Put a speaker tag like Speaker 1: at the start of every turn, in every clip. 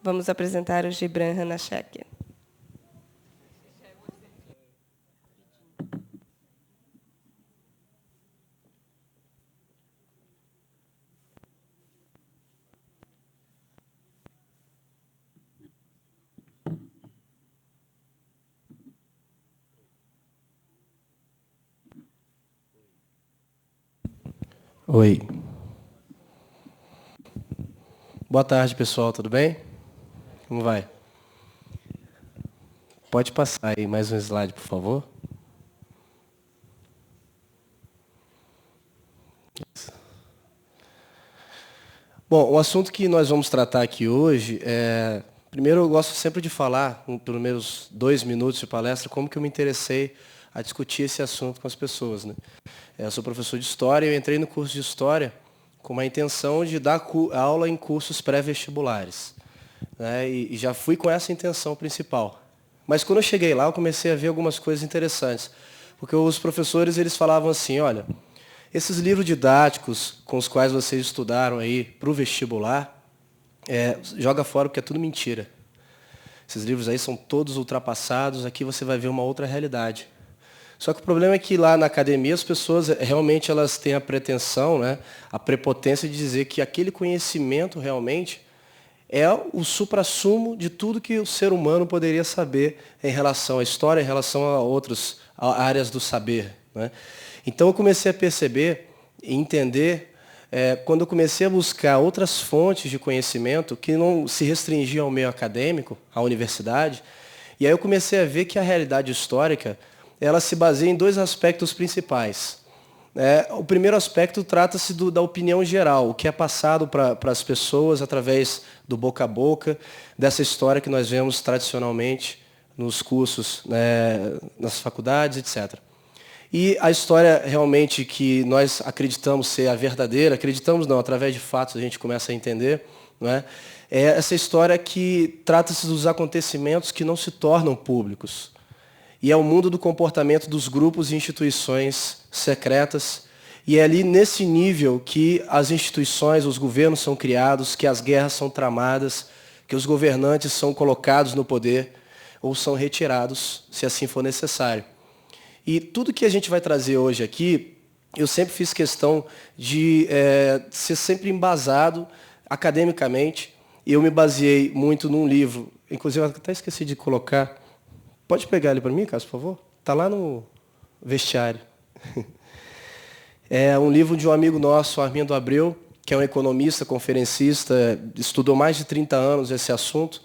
Speaker 1: Vamos apresentar o Gibran Hanachek.
Speaker 2: Oi. Boa tarde, pessoal. Tudo bem? Como vai? Pode passar aí mais um slide, por favor. Bom, o assunto que nós vamos tratar aqui hoje é... Primeiro, eu gosto sempre de falar, pelo menos 2 minutos de palestra, como que eu me interessei a discutir esse assunto com as pessoas, né? Eu sou professor de História e eu entrei no curso de História com uma intenção de dar aula em cursos pré-vestibulares, né? E já fui com essa intenção principal. Mas quando eu cheguei lá, eu comecei a ver algumas coisas interessantes. Porque os professores eles falavam assim, olha, esses livros didáticos com os quais vocês estudaram aí para o vestibular, joga fora porque é tudo mentira. Esses livros aí são todos ultrapassados, aqui você vai ver uma outra realidade. Só que o problema é que lá na academia as pessoas realmente elas têm a pretensão, né, a prepotência de dizer que aquele conhecimento realmente é o suprassumo de tudo que o ser humano poderia saber em relação à história, em relação a outras áreas do saber, né? Então eu comecei a perceber e entender, quando eu comecei a buscar outras fontes de conhecimento que não se restringiam ao meio acadêmico, à universidade, e aí eu comecei a ver que a realidade histórica ela se baseia em 2 aspectos principais. O primeiro aspecto trata-se da opinião geral, o que é passado para as pessoas através do boca a boca, dessa história que nós vemos tradicionalmente nos cursos, né, nas faculdades, etc. E a história realmente que nós acreditamos ser a verdadeira, acreditamos não, através de fatos a gente começa a entender, né, é essa história que trata-se dos acontecimentos que não se tornam públicos. E é o mundo do comportamento dos grupos e instituições secretas. E é ali nesse nível que as instituições, os governos são criados, que as guerras são tramadas, que os governantes são colocados no poder ou são retirados, se assim for necessário. E tudo que a gente vai trazer hoje aqui, eu sempre fiz questão de ser sempre embasado academicamente. E eu me baseei muito num livro, inclusive eu até esqueci de colocar. Pode pegar ele para mim, Cássio, por favor? Está lá no vestiário. É um livro de um amigo nosso, Armindo Abreu, que é um economista, conferencista, estudou mais de 30 anos esse assunto.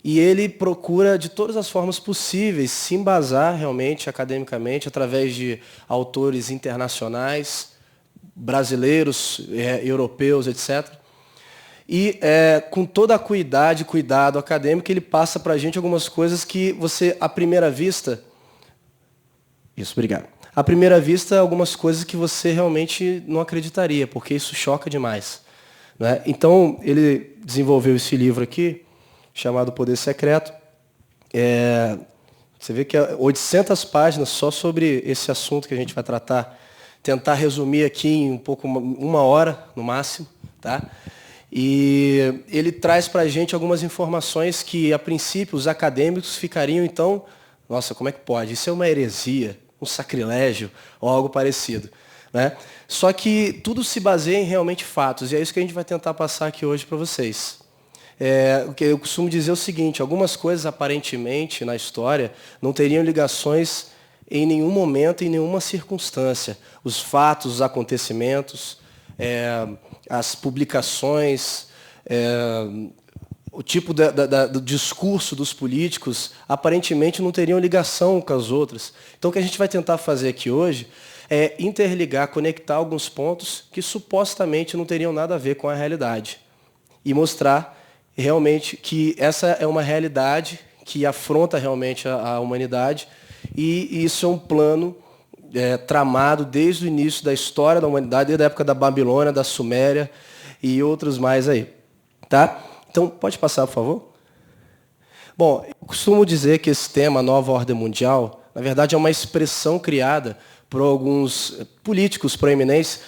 Speaker 2: E ele procura, de todas as formas possíveis, se embasar realmente, academicamente, através de autores internacionais, brasileiros, europeus, etc. E com toda a cuidado acadêmico, ele passa para a gente algumas coisas que você, à primeira vista... Isso, obrigado. À primeira vista, algumas coisas que você realmente não acreditaria, porque isso choca demais, né? Então, ele desenvolveu esse livro aqui, chamado Poder Secreto. Você vê que é 800 páginas só sobre esse assunto que a gente vai tratar. Tentar resumir aqui em uma hora, no máximo, tá? E ele traz para a gente algumas informações que, a princípio, os acadêmicos ficariam, então, nossa, como é que pode? Isso é uma heresia, um sacrilégio ou algo parecido, né? Só que tudo se baseia em realmente fatos, e é isso que a gente vai tentar passar aqui hoje para vocês. O que eu costumo dizer é o seguinte, algumas coisas, aparentemente, na história, não teriam ligações em nenhum momento, em nenhuma circunstância. Os fatos, os acontecimentos... as publicações, o tipo do discurso dos políticos, aparentemente não teriam ligação com as outras. Então, o que a gente vai tentar fazer aqui hoje é interligar, conectar alguns pontos que supostamente não teriam nada a ver com a realidade. E mostrar realmente que essa é uma realidade que afronta realmente a humanidade, e isso é um plano tramado desde o início da história da humanidade, desde a época da Babilônia, da Suméria e outros mais aí. Tá? Então, pode passar, por favor? Bom, eu costumo dizer que esse tema, Nova Ordem Mundial, na verdade é uma expressão criada por alguns políticos proeminentes,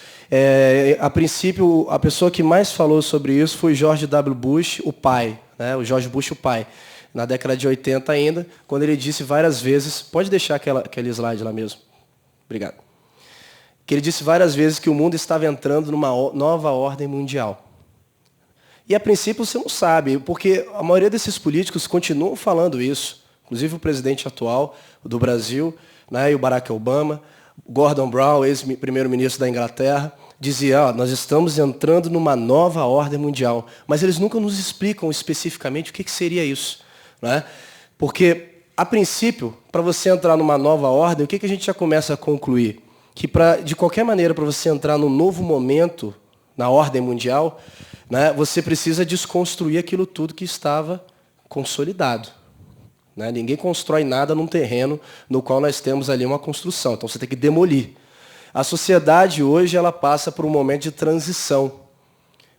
Speaker 2: A princípio, a pessoa que mais falou sobre isso foi George W. Bush, o pai, né? O George Bush, o pai, na década de 80 ainda, quando ele disse várias vezes, pode deixar aquele slide lá mesmo, obrigado, que ele disse várias vezes que o mundo estava entrando numa nova ordem mundial. E a princípio você não sabe, porque a maioria desses políticos continuam falando isso, inclusive o presidente atual do Brasil, né, e o Barack Obama, Gordon Brown, ex-primeiro-ministro da Inglaterra, dizia, nós estamos entrando numa nova ordem mundial. Mas eles nunca nos explicam especificamente o que seria isso. Né? Porque, a princípio, para você entrar numa nova ordem, o que a gente já começa a concluir? Que, de qualquer maneira, para você entrar num novo momento na ordem mundial, né, você precisa desconstruir aquilo tudo que estava consolidado. Né? Ninguém constrói nada num terreno no qual nós temos ali uma construção. Então, você tem que demolir. A sociedade hoje ela passa por um momento de transição.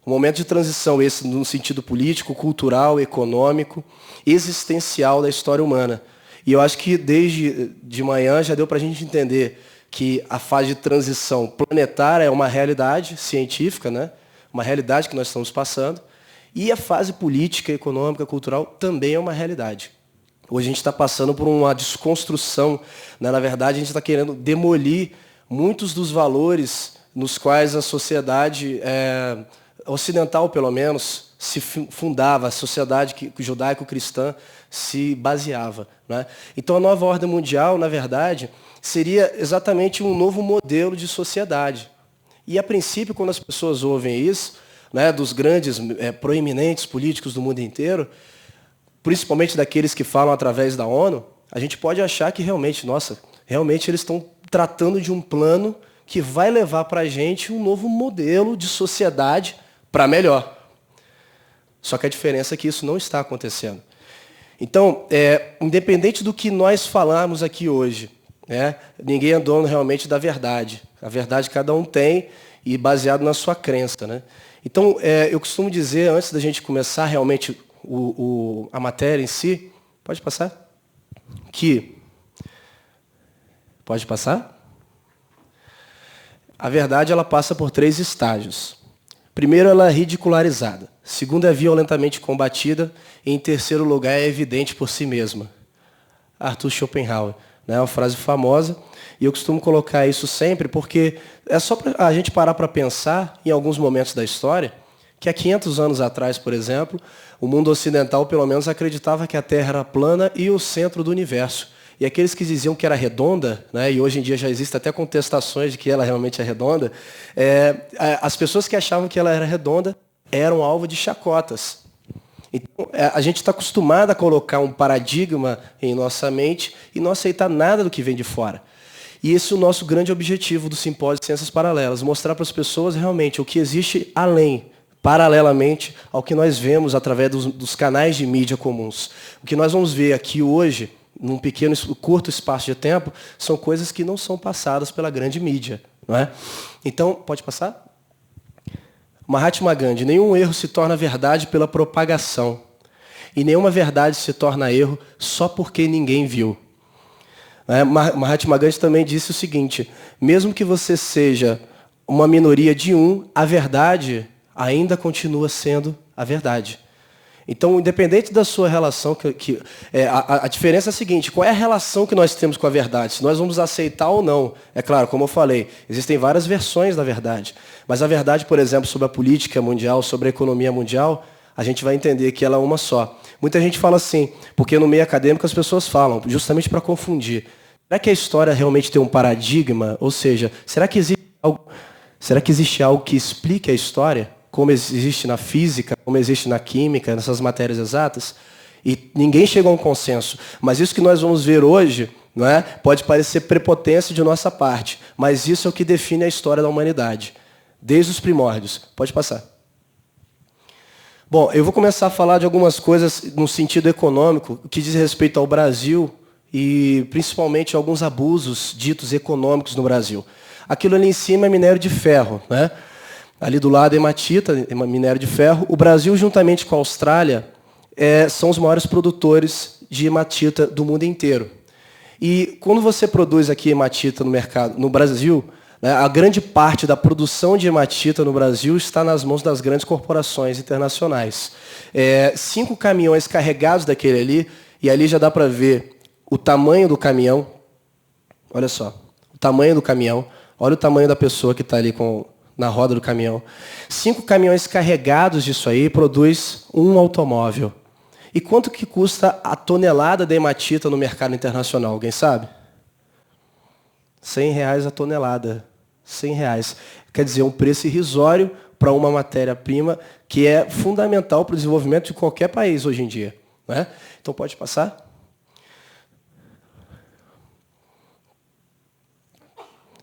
Speaker 2: Um momento de transição esse no sentido político, cultural, econômico, existencial da história humana. E eu acho que desde de manhã já deu para a gente entender que a fase de transição planetária é uma realidade científica, né? Uma realidade que nós estamos passando, e a fase política, econômica, cultural também é uma realidade. Hoje a gente está passando por uma desconstrução, né? Na verdade, a gente está querendo demolir muitos dos valores nos quais a sociedade ocidental, pelo menos, se fundava, a sociedade judaico-cristã se baseava. Né? Então, a nova ordem mundial, na verdade, seria exatamente um novo modelo de sociedade. E, a princípio, quando as pessoas ouvem isso, né, dos grandes, proeminentes políticos do mundo inteiro, principalmente daqueles que falam através da ONU, a gente pode achar que realmente, nossa, realmente eles estão tratando de um plano que vai levar para a gente um novo modelo de sociedade para melhor. Só que a diferença é que isso não está acontecendo. Então, independente do que nós falarmos aqui hoje, né, ninguém é dono realmente da verdade. A verdade cada um tem e baseado na sua crença. Né? Então, eu costumo dizer, antes da gente começar realmente a matéria em si, pode passar? Pode passar? A verdade ela passa por 3 estágios. Primeiro, ela é ridicularizada. Segundo, é violentamente combatida. E, em terceiro lugar, é evidente por si mesma. Arthur Schopenhauer. Né? É uma frase famosa. E eu costumo colocar isso sempre porque é só para a gente parar para pensar, em alguns momentos da história, que há 500 anos atrás, por exemplo, o mundo ocidental, pelo menos, acreditava que a Terra era plana e o centro do universo. E aqueles que diziam que era redonda, né, e hoje em dia já existem até contestações de que ela realmente é redonda, as pessoas que achavam que ela era redonda eram alvo de chacotas. Então, a gente está acostumado a colocar um paradigma em nossa mente e não aceitar nada do que vem de fora. E esse é o nosso grande objetivo do Simpósio de Ciências Paralelas, mostrar para as pessoas realmente o que existe além, paralelamente ao que nós vemos através dos canais de mídia comuns. O que nós vamos ver aqui hoje, num pequeno, curto espaço de tempo, são coisas que não são passadas pela grande mídia. Não é? Então, pode passar? Mahatma Gandhi, nenhum erro se torna verdade pela propagação. E nenhuma verdade se torna erro só porque ninguém viu. Mahatma Gandhi também disse o seguinte, mesmo que você seja uma minoria de a verdade ainda continua sendo a verdade. Então, independente da sua relação, a diferença é a seguinte, qual é a relação que nós temos com a verdade? Se nós vamos aceitar ou não. É claro, como eu falei, existem várias versões da verdade. Mas a verdade, por exemplo, sobre a política mundial, sobre a economia mundial, a gente vai entender que ela é uma só. Muita gente fala assim, porque no meio acadêmico as pessoas falam, justamente para confundir. Será que a história realmente tem um paradigma? Ou seja, será que existe algo que explique a história? Como existe na física, como existe na química, nessas matérias exatas? E ninguém chegou a um consenso. Mas isso que nós vamos ver hoje, não é? Pode parecer prepotência de nossa parte, mas isso é o que define a história da humanidade, desde os primórdios. Pode passar. Bom, eu vou começar a falar de algumas coisas no sentido econômico, que diz respeito ao Brasil e principalmente alguns abusos ditos econômicos no Brasil. Aquilo ali em cima é minério de ferro, né? Ali do lado é hematita, minério de ferro. O Brasil, juntamente com a Austrália, são os maiores produtores de hematita do mundo inteiro. E quando você produz aqui hematita no mercado, no Brasil, né? A grande parte da produção de hematita no Brasil está nas mãos das grandes corporações internacionais. 5 caminhões carregados daquele ali, e ali já dá para ver o tamanho do caminhão. Olha só, o tamanho do caminhão. Olha o tamanho da pessoa que está ali na roda do caminhão. 5 caminhões carregados disso aí produz um automóvel. E quanto que custa a tonelada de hematita no mercado internacional? Alguém sabe? R$100 a tonelada. R$100. Quer dizer, um preço irrisório para uma matéria-prima que é fundamental para o desenvolvimento de qualquer país hoje em dia. Né? Então, pode passar?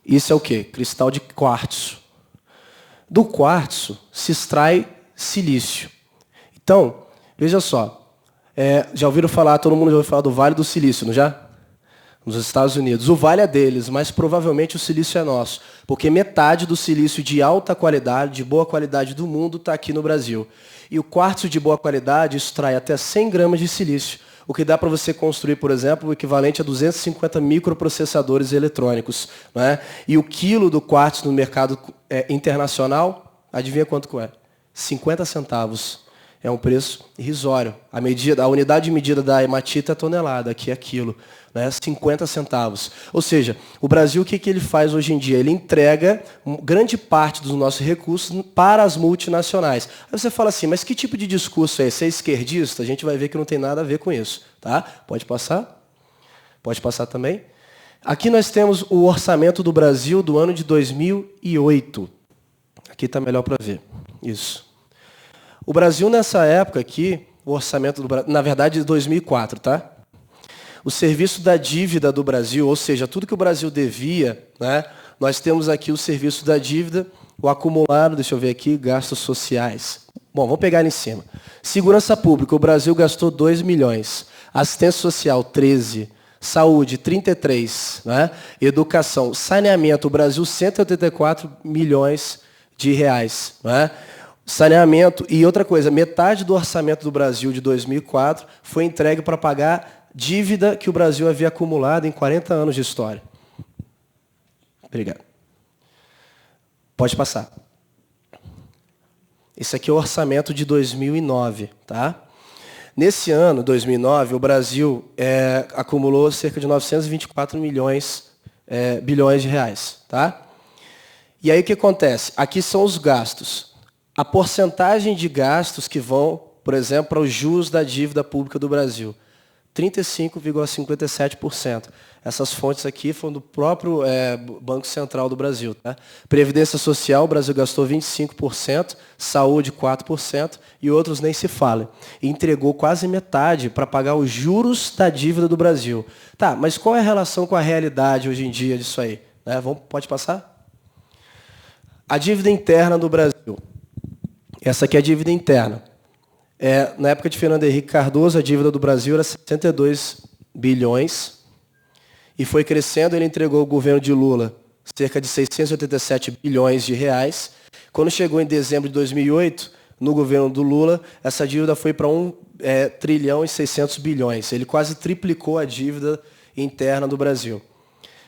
Speaker 2: Isso é o quê? Cristal de quartzo. Do quartzo se extrai silício. Então, veja só. Já ouviram falar, todo mundo já ouviu falar do Vale do Silício, não já? Nos Estados Unidos. O vale é deles, mas provavelmente o silício é nosso. Porque metade do silício de alta qualidade, de boa qualidade do mundo, está aqui no Brasil. E o quartzo de boa qualidade extrai até 100 gramas de silício, o que dá para você construir, por exemplo, o equivalente a 250 microprocessadores eletrônicos. Né? E o quilo do quartzo no mercado internacional, adivinha quanto é? 50 centavos. É um preço irrisório. A unidade de medida da hematita é tonelada, aqui é quilo. Né? 50 centavos. Ou seja, o Brasil, o que ele faz hoje em dia? Ele entrega grande parte dos nossos recursos para as multinacionais. Aí você fala assim, mas que tipo de discurso é esse? É esquerdista? A gente vai ver que não tem nada a ver com isso. Tá? Pode passar? Pode passar também? Aqui nós temos o orçamento do Brasil do ano de 2008. Aqui está melhor para ver. Isso. O Brasil, nessa época aqui, o orçamento do Brasil, na verdade, de 2004, tá? O serviço da dívida do Brasil, ou seja, tudo que o Brasil devia, né? Nós temos aqui o serviço da dívida, o acumulado, deixa eu ver aqui, gastos sociais. Bom, vamos pegar ali em cima. Segurança pública, o Brasil gastou 2 milhões. Assistência social, 13. Saúde, 33. Né? Educação, saneamento, o Brasil, 184 milhões de reais. Né? Saneamento, e outra coisa, metade do orçamento do Brasil de 2004 foi entregue para pagar dívida que o Brasil havia acumulado em 40 anos de história. Obrigado. Pode passar. Esse aqui é o orçamento de 2009. Tá? Nesse ano, 2009, o Brasil acumulou cerca de 924 bilhões de reais. Tá? E aí o que acontece? Aqui são os gastos. A porcentagem de gastos que vão, por exemplo, para os juros da dívida pública do Brasil. 35,57%. Essas fontes aqui foram do próprio Banco Central do Brasil. Tá? Previdência Social, o Brasil gastou 25%, saúde 4% e outros nem se fala. E entregou quase metade para pagar os juros da dívida do Brasil. Tá, mas qual é a relação com a realidade hoje em dia disso aí? Pode passar? A dívida interna do Brasil. Essa aqui é a dívida interna. Na época de Fernando Henrique Cardoso, a dívida do Brasil era 62 bilhões e foi crescendo. Ele entregou ao governo de Lula cerca de 687 bilhões de reais. Quando chegou em dezembro de 2008, no governo do Lula, essa dívida foi para 1 trilhão e 600 bilhões. Ele quase triplicou a dívida interna do Brasil.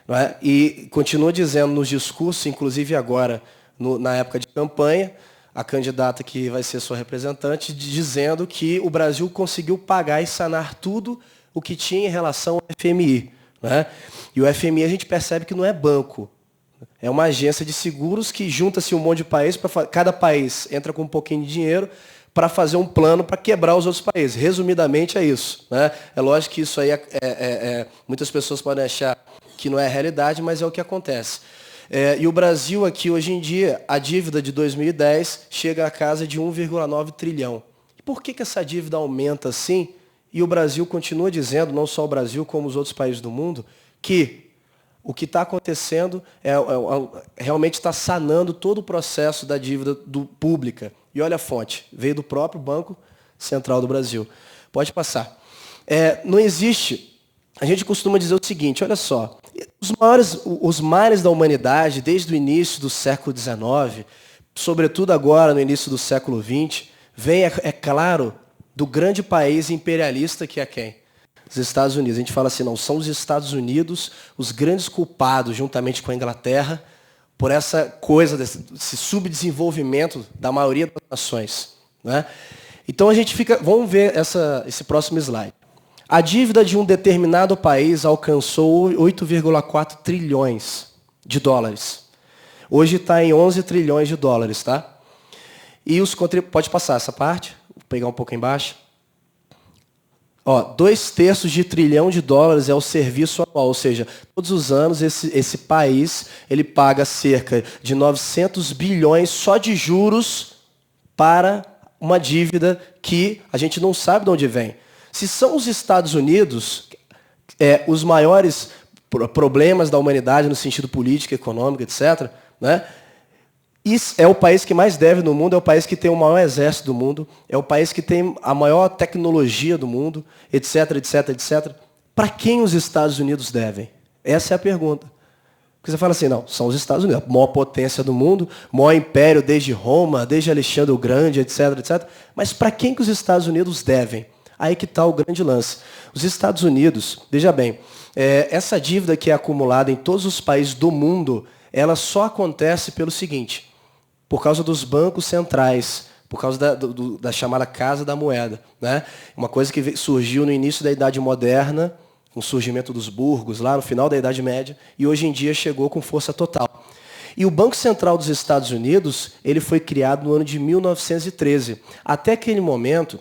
Speaker 2: Não é? E continua dizendo nos discursos, inclusive agora, na época de campanha, a candidata que vai ser sua representante, dizendo que o Brasil conseguiu pagar e sanar tudo o que tinha em relação ao FMI. Né? E o FMI a gente percebe que não é banco. É uma agência de seguros que junta-se um monte de países, cada país entra com um pouquinho de dinheiro para fazer um plano para quebrar os outros países. Resumidamente é isso. Né? É lógico que isso aí muitas pessoas podem achar que não é a realidade, mas é o que acontece. E o Brasil aqui, hoje em dia, a dívida de 2010 chega à casa de 1,9 trilhão. E por que essa dívida aumenta assim? E o Brasil continua dizendo, não só o Brasil, como os outros países do mundo, que o que está acontecendo realmente está sanando todo o processo da dívida pública. E olha a fonte, veio do próprio Banco Central do Brasil. Pode passar. Não existe... A gente costuma dizer o seguinte, olha só, os males da humanidade, desde o início do século XIX, sobretudo agora no início do século XX, vem, é claro, do grande país imperialista que é quem? Os Estados Unidos. A gente fala assim, não, são os Estados Unidos os grandes culpados, juntamente com a Inglaterra, por essa coisa, desse subdesenvolvimento da maioria das nações. Né? Então a gente fica. Vamos ver esse próximo slide. A dívida de um determinado país alcançou 8,4 trilhões de dólares. Hoje está em 11 trilhões de dólares, tá? E os pode passar essa parte, vou pegar um pouco embaixo. 2/3 de trilhão de dólares é o serviço anual, ou seja, todos os anos esse país ele paga cerca de 900 bilhões só de juros para uma dívida que a gente não sabe de onde vem. Se são os Estados Unidos os maiores problemas da humanidade no sentido político, econômico, etc., né? Isso é o país que mais deve no mundo, é o país que tem o maior exército do mundo, é o país que tem a maior tecnologia do mundo, etc, etc, etc. Para quem os Estados Unidos devem? Essa é a pergunta. Porque você fala assim, não, são os Estados Unidos, a maior potência do mundo, o maior império desde Roma, desde Alexandre o Grande, etc, etc. Mas para quem que os Estados Unidos devem? Aí que está o grande lance. Os Estados Unidos, veja bem, essa dívida que é acumulada em todos os países do mundo, ela só acontece pelo seguinte: por causa dos bancos centrais, por causa da chamada Casa da Moeda. Né? Uma coisa que surgiu no início da Idade Moderna, com o surgimento dos burgos, lá no final da Idade Média, e hoje em dia chegou com força total. E o Banco Central dos Estados Unidos ele foi criado no ano de 1913. Até aquele momento,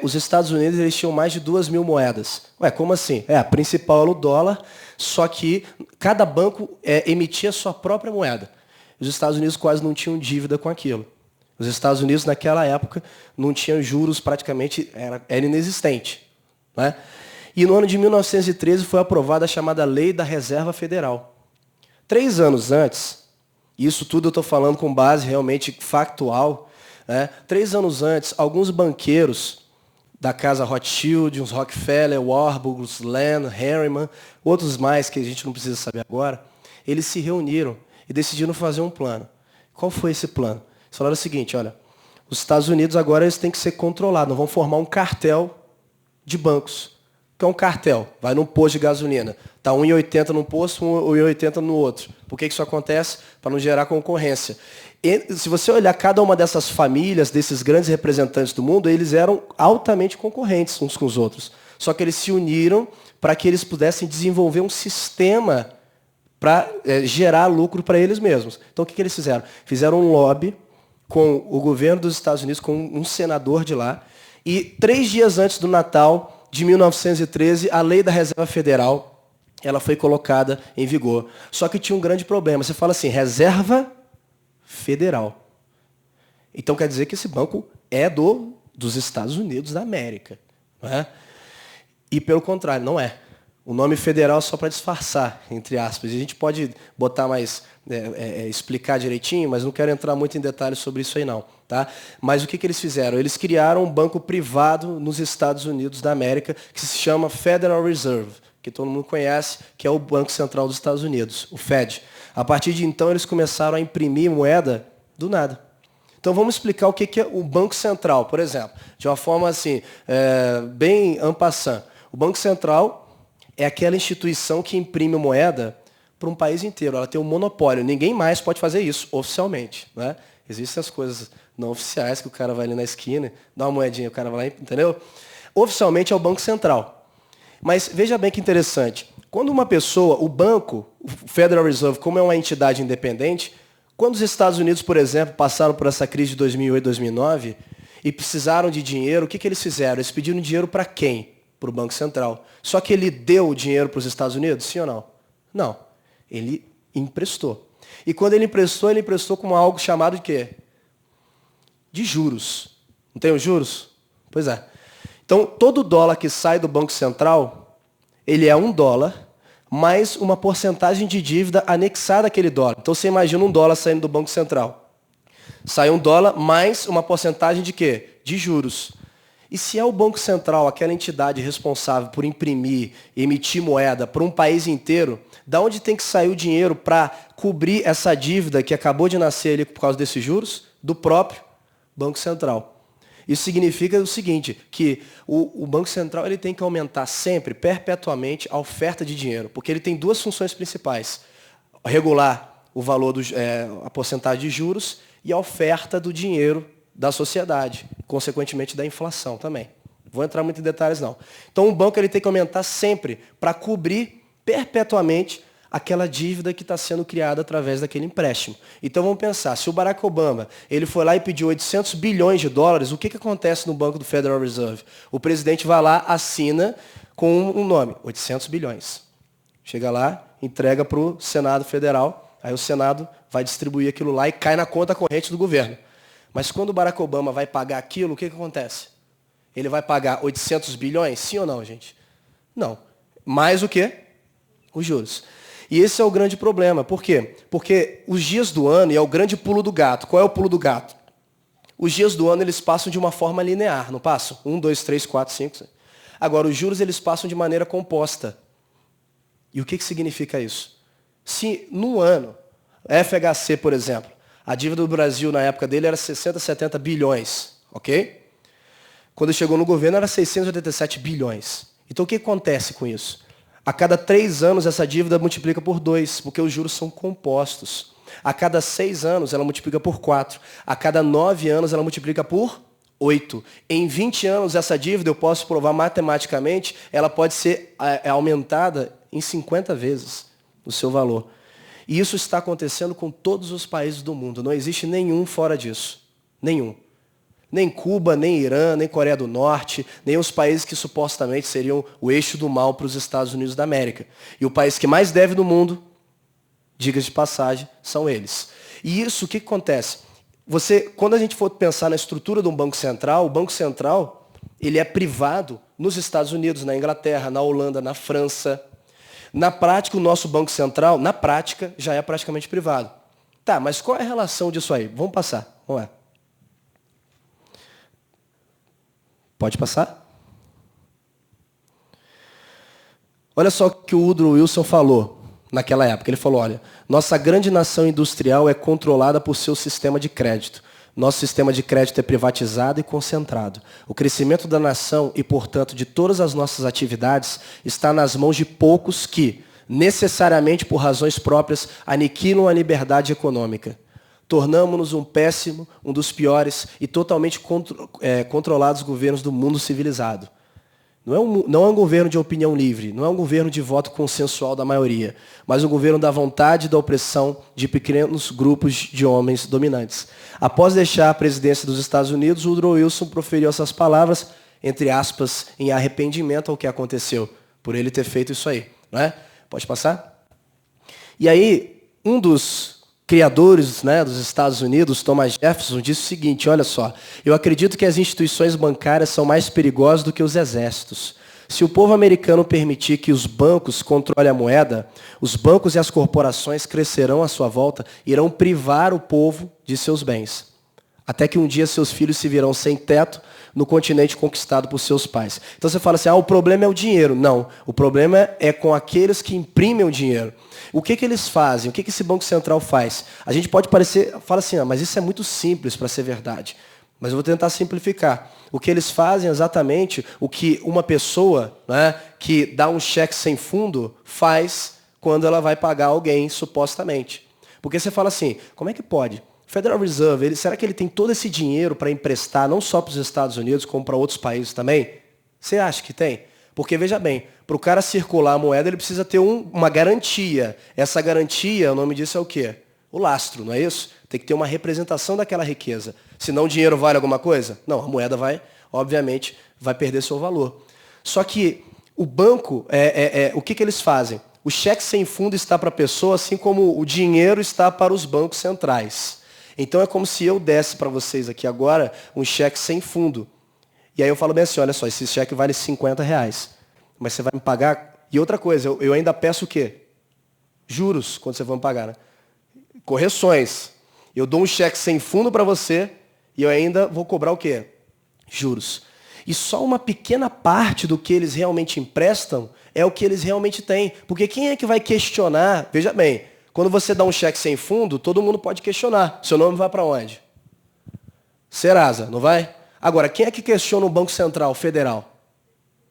Speaker 2: os Estados Unidos eles tinham mais de 2.000 moedas. Ué, como assim? A principal era o dólar, só que cada banco emitia a sua própria moeda. Os Estados Unidos quase não tinham dívida com aquilo. Os Estados Unidos, naquela época, não tinham juros praticamente, era inexistente. Né? E no ano de 1913 foi aprovada a chamada Lei da Reserva Federal. 3 anos antes, isso tudo eu estou falando com base realmente factual, né? 3 anos antes, alguns banqueiros da casa Rothschild, uns Rockefeller, Warburg, Land, Harriman, outros mais que a gente não precisa saber agora, eles se reuniram e decidiram fazer um plano. Qual foi esse plano? Eles falaram o seguinte, olha, os Estados Unidos agora eles têm que ser controlados, não vão formar um cartel de bancos. O que é um cartel? Vai num posto de gasolina. Está 1,80 num posto, 1,80 no outro. Por que isso acontece? Para não gerar concorrência. E, se você olhar cada uma dessas famílias, desses grandes representantes do mundo, eles eram altamente concorrentes uns com os outros. Só que eles se uniram para que eles pudessem desenvolver um sistema para gerar lucro para eles mesmos. Então, o que eles fizeram? Fizeram um lobby com o governo dos Estados Unidos, com um senador de lá, e 3 dias antes do Natal de 1913, a Lei da Reserva Federal ela foi colocada em vigor. Só que tinha um grande problema. Você fala assim, Reserva Federal. Então, quer dizer que esse banco é dos Estados Unidos da América. Não é? E, pelo contrário, não é. O nome federal é só para disfarçar, entre aspas. E a gente pode botar mais, explicar direitinho, mas não quero entrar muito em detalhes sobre isso aí não. Tá? Mas o que eles fizeram? Eles criaram um banco privado nos Estados Unidos da América, que se chama Federal Reserve, que todo mundo conhece, que é o Banco Central dos Estados Unidos, o Fed. A partir de então, eles começaram a imprimir moeda do nada. Então, vamos explicar o que é o Banco Central, por exemplo, de uma forma assim, bem en passant. O Banco Central é aquela instituição que imprime moeda para um país inteiro. Ela tem um monopólio. Ninguém mais pode fazer isso, oficialmente. Né? Existem as coisas não oficiais, que o cara vai ali na esquina, dá uma moedinha, o cara vai lá, entendeu? Oficialmente é o Banco Central. Mas veja bem que interessante. Quando uma pessoa, o banco, o Federal Reserve, como é uma entidade independente, quando os Estados Unidos, por exemplo, passaram por essa crise de 2008, 2009, e precisaram de dinheiro, o que eles fizeram? Eles pediram dinheiro para quem? Para o Banco Central. Só que ele deu o dinheiro para os Estados Unidos? Sim ou não? Não. Ele emprestou. E quando ele emprestou como algo chamado de quê? De juros. Não tem os juros? Pois é. Então, todo dólar que sai do Banco Central, ele é $1 mais uma porcentagem de dívida anexada àquele dólar. Então, você imagina $1 saindo do Banco Central. Sai $1 mais uma porcentagem de quê? De juros. E se é o Banco Central, aquela entidade responsável por imprimir, emitir moeda para um país inteiro, da onde tem que sair o dinheiro para cobrir essa dívida que acabou de nascer ali por causa desses juros? Do próprio Banco Central. Isso significa o seguinte, que o Banco Central ele tem que aumentar sempre, perpetuamente, a oferta de dinheiro, porque ele tem 2 funções principais. Regular o valor, a porcentagem de juros e a oferta do dinheiro da sociedade, consequentemente da inflação também. Vou entrar muito em detalhes, não. Então, o banco ele tem que aumentar sempre para cobrir perpetuamente aquela dívida que está sendo criada através daquele empréstimo. Então, vamos pensar, se o Barack Obama ele foi lá e pediu 800 bilhões de dólares, o que acontece no Banco do Federal Reserve? O presidente vai lá, assina com um nome, 800 bilhões. Chega lá, entrega para o Senado Federal, aí o Senado vai distribuir aquilo lá e cai na conta corrente do governo. Mas quando o Barack Obama vai pagar aquilo, o que acontece? Ele vai pagar 800 bilhões? Sim ou não, gente? Não. Mais o quê? Os juros. E esse é o grande problema. Por quê? Porque os dias do ano, e é o grande pulo do gato. Qual é o pulo do gato? Os dias do ano, eles passam de uma forma linear, não passam? 1, 2, 3, 4, 5. Agora, os juros, eles passam de maneira composta. E o que significa isso? Se, no ano, FHC, por exemplo, a dívida do Brasil, na época dele, era 60, 70 bilhões, ok? Quando chegou no governo, era 687 bilhões. Então, o que acontece com isso? A cada 3 anos, essa dívida multiplica por 2, porque os juros são compostos. A cada 6 anos, ela multiplica por 4. A cada 9 anos, ela multiplica por 8. Em 20 anos, essa dívida, eu posso provar matematicamente, ela pode ser aumentada em 50 vezes o seu valor. E isso está acontecendo com todos os países do mundo. Não existe nenhum fora disso. Nenhum. Nem Cuba, nem Irã, nem Coreia do Norte, nem os países que supostamente seriam o eixo do mal para os Estados Unidos da América. E o país que mais deve no mundo, diga-se de passagem, são eles. E isso, o que acontece? Quando a gente for pensar na estrutura de um Banco Central, o Banco Central ele é privado nos Estados Unidos, na Inglaterra, na Holanda, na França. Na prática, o nosso Banco Central, na prática, já é praticamente privado. Tá, mas qual é a relação disso aí? Vamos passar. Vamos lá. Pode passar? Olha só o que o Woodrow Wilson falou naquela época. Ele falou, olha, nossa grande nação industrial é controlada por seu sistema de crédito. Nosso sistema de crédito é privatizado e concentrado. O crescimento da nação e, portanto, de todas as nossas atividades está nas mãos de poucos que, necessariamente por razões próprias, aniquilam a liberdade econômica. Tornamo-nos um péssimo, um dos piores e totalmente controlados governos do mundo civilizado. Não é um governo de opinião livre, não é um governo de voto consensual da maioria, mas um governo da vontade e da opressão de pequenos grupos de homens dominantes. Após deixar a presidência dos Estados Unidos, Woodrow Wilson proferiu essas palavras, entre aspas, em arrependimento ao que aconteceu, por ele ter feito isso aí. Não é? Pode passar? E aí, um dos criadores, né, dos Estados Unidos, Thomas Jefferson, disse o seguinte, olha só, eu acredito que as instituições bancárias são mais perigosas do que os exércitos. Se o povo americano permitir que os bancos controlem a moeda, os bancos e as corporações crescerão à sua volta e irão privar o povo de seus bens. Até que um dia seus filhos se virão sem teto no continente conquistado por seus pais. Então você fala assim, o problema é o dinheiro. Não, o problema é com aqueles que imprimem o dinheiro. O que eles fazem? O que esse Banco Central faz? A gente pode fala assim, mas isso é muito simples para ser verdade. Mas eu vou tentar simplificar. O que eles fazem é exatamente o que uma pessoa, né, que dá um cheque sem fundo faz quando ela vai pagar alguém, supostamente. Porque você fala assim, como é que pode? Federal Reserve, será que ele tem todo esse dinheiro para emprestar, não só para os Estados Unidos, como para outros países também? Você acha que tem? Porque, veja bem, para o cara circular a moeda, ele precisa ter uma garantia. Essa garantia, o nome disso é o quê? O lastro, não é isso? Tem que ter uma representação daquela riqueza. Senão o dinheiro vale alguma coisa? Não, a moeda obviamente, vai perder seu valor. Só que o banco, o que eles fazem? O cheque sem fundo está para a pessoa, assim como o dinheiro está para os bancos centrais. Então é como se eu desse para vocês aqui agora um cheque sem fundo. E aí eu falo bem assim, olha só, esse cheque vale R$50. Mas você vai me pagar... E outra coisa, eu ainda peço o quê? Juros, quando você vai me pagar, né? Correções. Eu dou um cheque sem fundo para você e eu ainda vou cobrar o quê? Juros. E só uma pequena parte do que eles realmente emprestam é o que eles realmente têm. Porque quem é que vai questionar? Veja bem, quando você dá um cheque sem fundo, todo mundo pode questionar. Seu nome vai para onde? Serasa, não vai? Agora, quem é que questiona o Banco Central Federal?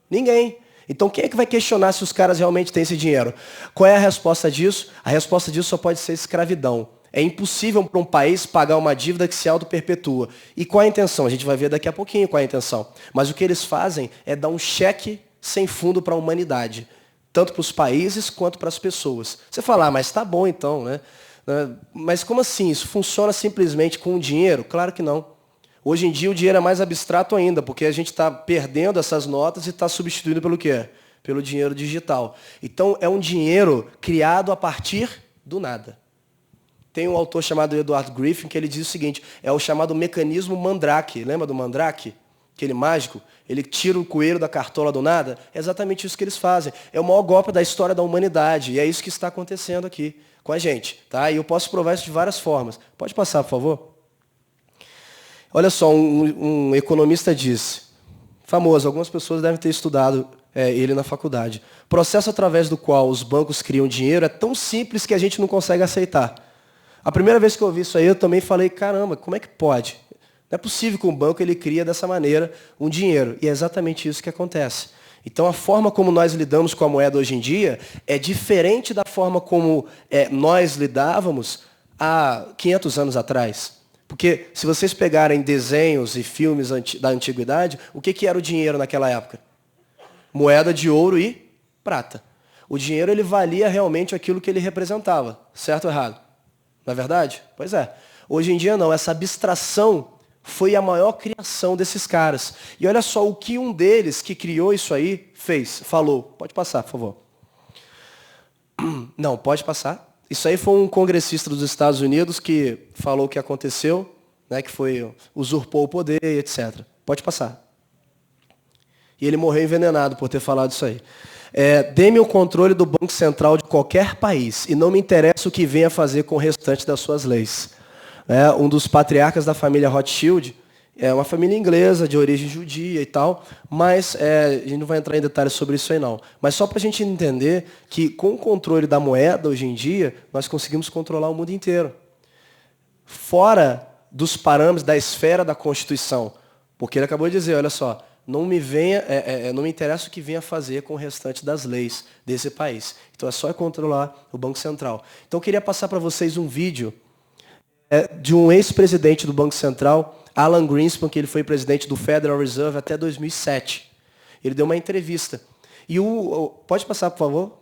Speaker 2: Ninguém. Então, quem é que vai questionar se os caras realmente têm esse dinheiro? Qual é a resposta disso? A resposta disso só pode ser escravidão. É impossível para um país pagar uma dívida que se auto-perpetua. E qual é a intenção? A gente vai ver daqui a pouquinho qual é a intenção. Mas o que eles fazem é dar um cheque sem fundo para a humanidade, tanto para os países quanto para as pessoas. Você fala, mas tá bom então, né? Mas como assim? Isso funciona simplesmente com o dinheiro? Claro que não. Hoje em dia o dinheiro é mais abstrato ainda, porque a gente está perdendo essas notas e está substituindo pelo quê? Pelo dinheiro digital. Então é um dinheiro criado a partir do nada. Tem um autor chamado Edward Griffin que ele diz o seguinte, é o chamado mecanismo Mandrake. Lembra do Mandrake? Aquele mágico? Ele tira o coelho da cartola do nada? É exatamente isso que eles fazem. É o maior golpe da história da humanidade. E é isso que está acontecendo aqui com a gente. Tá? E eu posso provar isso de várias formas. Pode passar, por favor? Olha só, um economista disse, famoso, algumas pessoas devem ter estudado ele na faculdade. O processo através do qual os bancos criam dinheiro é tão simples que a gente não consegue aceitar. A primeira vez que eu ouvi isso aí, eu também falei, caramba, como é que pode? Não é possível que um banco ele cria dessa maneira um dinheiro. E é exatamente isso que acontece. Então, a forma como nós lidamos com a moeda hoje em dia é diferente da forma como nós lidávamos há 500 anos atrás. Porque se vocês pegarem desenhos e filmes da antiguidade, o que era o dinheiro naquela época? Moeda de ouro e prata. O dinheiro ele valia realmente aquilo que ele representava. Certo ou errado? Não é verdade? Pois é. Hoje em dia não. Essa abstração foi a maior criação desses caras. E olha só o que um deles que criou isso aí fez. Falou. Pode passar, por favor. Não, pode passar. Isso aí foi um congressista dos Estados Unidos que falou o que aconteceu, né, que usurpou o poder, etc. Pode passar. E ele morreu envenenado por ter falado isso aí. Dê-me o controle do Banco Central de qualquer país e não me interessa o que venha fazer com o restante das suas leis. Um dos patriarcas da família Rothschild, é uma família inglesa, de origem judia e tal, mas a gente não vai entrar em detalhes sobre isso aí não. Mas só para a gente entender que com o controle da moeda, hoje em dia, nós conseguimos controlar o mundo inteiro. Fora dos parâmetros da esfera da Constituição. Porque ele acabou de dizer, olha só, não me interessa o que venha fazer com o restante das leis desse país. Então é só controlar o Banco Central. Então eu queria passar para vocês um vídeo de um ex-presidente do Banco Central, Alan Greenspan, que ele foi presidente do Federal Reserve até 2007. Ele deu uma entrevista. E pode passar, por favor?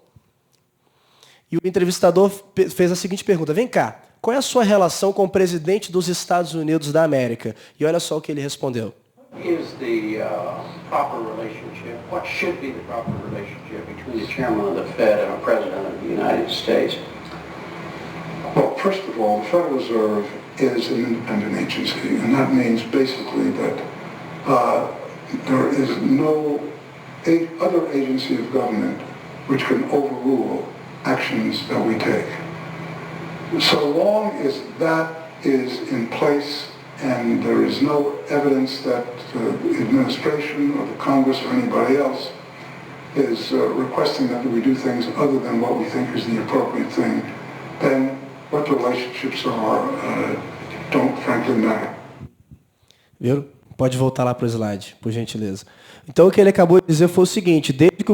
Speaker 2: E o entrevistador fez a seguinte pergunta, vem cá, qual é a sua relação com o presidente dos Estados Unidos da América? E olha só o que ele respondeu.
Speaker 3: Is the proper relationship, what should be the proper relationship between the chairman of the Fed and a president of the United States?
Speaker 4: Well, first of all, the Federal Reserve is an independent agency, and that means basically that there is no other agency of government which can overrule actions that we take. So long as that is in place and there is no evidence that the administration or the Congress or anybody else is requesting that we do things other than what we think is the appropriate thing, then what the relationships are don't frankly matter.
Speaker 2: Viram? Pode voltar lá para o slide, por gentileza. Então, o que ele acabou de dizer foi o seguinte, desde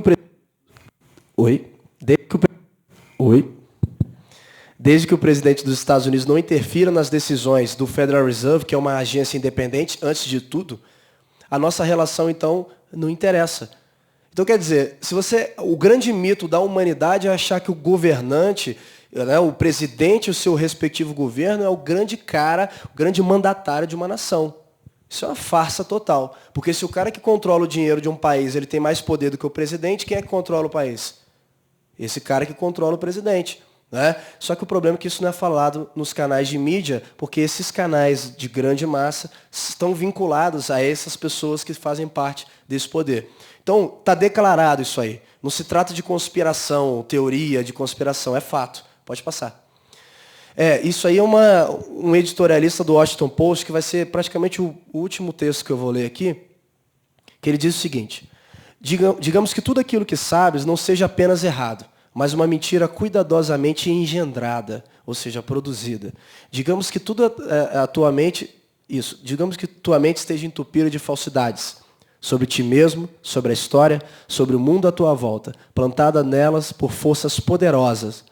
Speaker 2: que o presidente dos Estados Unidos não interfira nas decisões do Federal Reserve, que é uma agência independente, antes de tudo, a nossa relação, então, não interessa. Então, quer dizer, o grande mito da humanidade é achar que o governante, o presidente e o seu respectivo governo é o grande cara, o grande mandatário de uma nação. Isso é uma farsa total. Porque se o cara que controla o dinheiro de um país ele tem mais poder do que o presidente, quem é que controla o país? Esse cara que controla o presidente. Né? Só que o problema é que isso não é falado nos canais de mídia, porque esses canais de grande massa estão vinculados a essas pessoas que fazem parte desse poder. Então, está declarado isso aí. Não se trata de conspiração, teoria de conspiração, é fato. Pode passar. Isso aí é um editorialista do Washington Post, que vai ser praticamente o último texto que eu vou ler aqui, que ele diz o seguinte, digamos que tudo aquilo que sabes não seja apenas errado, mas uma mentira cuidadosamente engendrada, ou seja, produzida. Digamos que tua mente esteja entupida de falsidades. sobre ti mesmo, sobre a história, sobre o mundo à tua volta, plantada nelas por forças poderosas,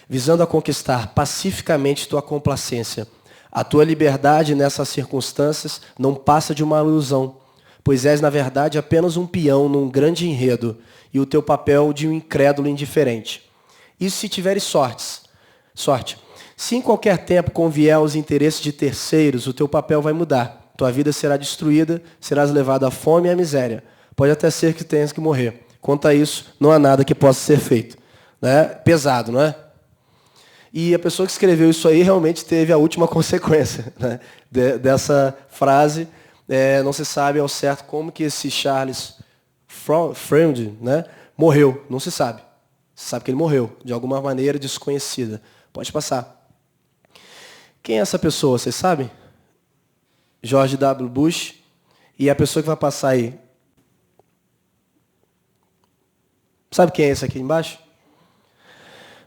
Speaker 2: visando a conquistar pacificamente tua complacência. A tua liberdade nessas circunstâncias não passa de uma ilusão, pois és, na verdade, apenas um peão num grande enredo, e o teu papel de um incrédulo indiferente. Isso se tiveres sorte. Se em qualquer tempo convier aos interesses de terceiros, o teu papel vai mudar. Tua vida será destruída, serás levado à fome e à miséria. Pode até ser que tenhas que morrer. Quanto a isso, não há nada que possa ser feito. Né? Pesado, não é? E a pessoa que escreveu isso aí realmente teve a última consequência, né, dessa frase. Não se sabe ao certo como que esse Charles Freund, né, morreu. Não se sabe. Se sabe que ele morreu, de alguma maneira desconhecida. Pode passar. Quem é essa pessoa, vocês sabem? George W. Bush. E a pessoa que vai passar aí. Sabe quem é esse aqui embaixo?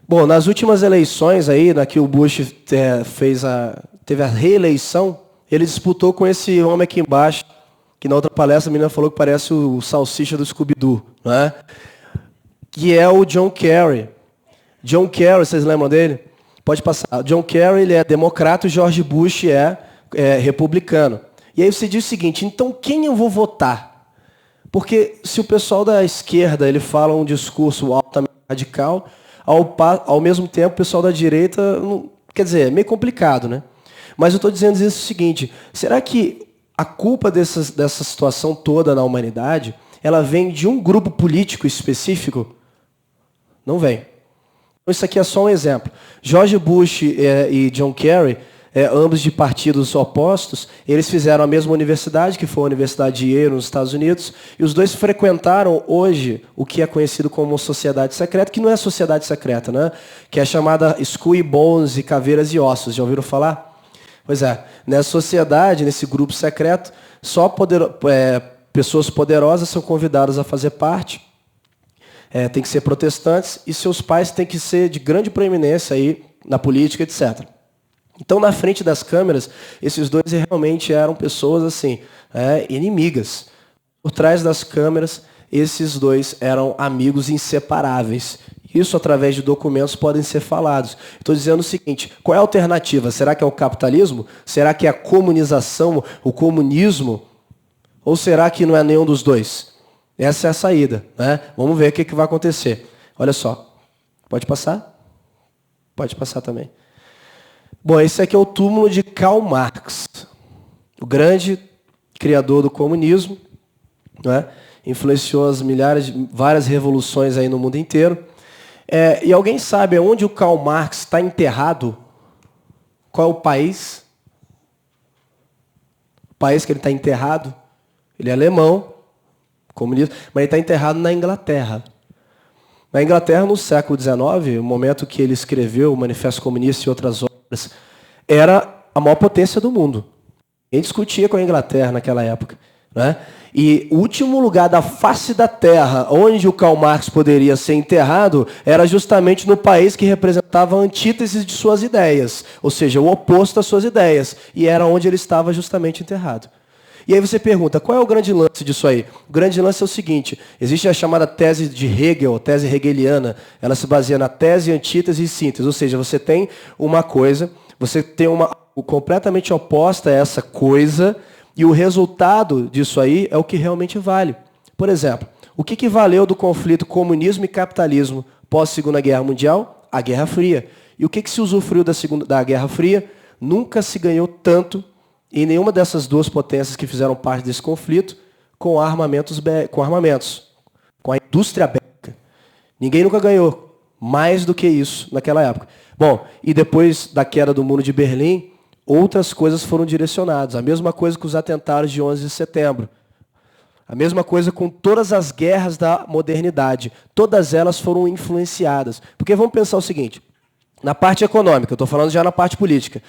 Speaker 2: Bom, nas últimas eleições aí, na que o Bush teve a reeleição, ele disputou com esse homem aqui embaixo, que na outra palestra a menina falou que parece o salsicha do Scooby-Doo, né? Que é o John Kerry. John Kerry, vocês lembram dele? Pode passar. John Kerry, ele é democrata, o George Bush é republicano. E aí você diz o seguinte, então quem eu vou votar? Porque se o pessoal da esquerda ele fala um discurso altamente radical, ao mesmo tempo o pessoal da direita, quer dizer, é meio complicado, né? Mas eu estou dizendo o seguinte, será que a culpa dessa situação toda na humanidade, ela vem de um grupo político específico? Não vem. Isso aqui é só um exemplo. George Bush e John Kerry, ambos de partidos opostos, eles fizeram a mesma universidade, que foi a Universidade de Yale, nos Estados Unidos, e os dois frequentaram hoje o que é conhecido como sociedade secreta, que não é sociedade secreta, né? Que é chamada Skull e Bones e Caveiras e Ossos. Já ouviram falar? Pois é, nessa sociedade, nesse grupo secreto, só pessoas poderosas são convidadas a fazer parte, tem que ser protestantes, e seus pais têm que ser de grande proeminência aí na política, etc. Então, na frente das câmeras, esses dois realmente eram pessoas assim, inimigas. Por trás das câmeras, esses dois eram amigos inseparáveis. Isso, através de documentos, podem ser falados. Estou dizendo o seguinte, qual é a alternativa? Será que é o capitalismo? Será que é a comunização, o comunismo? Ou será que não é nenhum dos dois? Essa é a saída, né? Vamos ver o que vai acontecer. Olha só. Pode passar? Pode passar também. Bom, esse aqui é o túmulo de Karl Marx, o grande criador do comunismo, né? Influenciou várias revoluções aí no mundo inteiro. E alguém sabe onde o Karl Marx está enterrado? Qual é o país? O país que ele está enterrado? Ele é alemão, comunista, mas ele está enterrado na Inglaterra. Na Inglaterra, no século XIX, o momento que ele escreveu o Manifesto Comunista e outras obras, era a maior potência do mundo. Ele discutia com a Inglaterra naquela época, né? E o último lugar da face da Terra onde o Karl Marx poderia ser enterrado era justamente no país que representava a antítese de suas ideias, ou seja, o oposto às suas ideias, e era onde ele estava justamente enterrado. E aí você pergunta, qual é o grande lance disso aí? O grande lance é o seguinte, existe a chamada tese de Hegel, tese hegeliana, ela se baseia na tese, antítese e síntese, ou seja, você tem uma coisa, você tem uma completamente oposta a essa coisa, e o resultado disso aí é o que realmente vale. Por exemplo, o que valeu do conflito comunismo e capitalismo pós-Segunda Guerra Mundial? A Guerra Fria. E o que se usufruiu da Guerra Fria? Nunca se ganhou tanto em nenhuma dessas duas potências que fizeram parte desse conflito com armamentos, com a indústria bélica. Ninguém nunca ganhou mais do que isso naquela época. Bom, e depois da queda do Muro de Berlim, outras coisas foram direcionadas. A mesma coisa com os atentados de 11 de setembro. A mesma coisa com todas as guerras da modernidade. Todas elas foram influenciadas. Porque vamos pensar o seguinte, na parte econômica, eu estou falando já na parte política.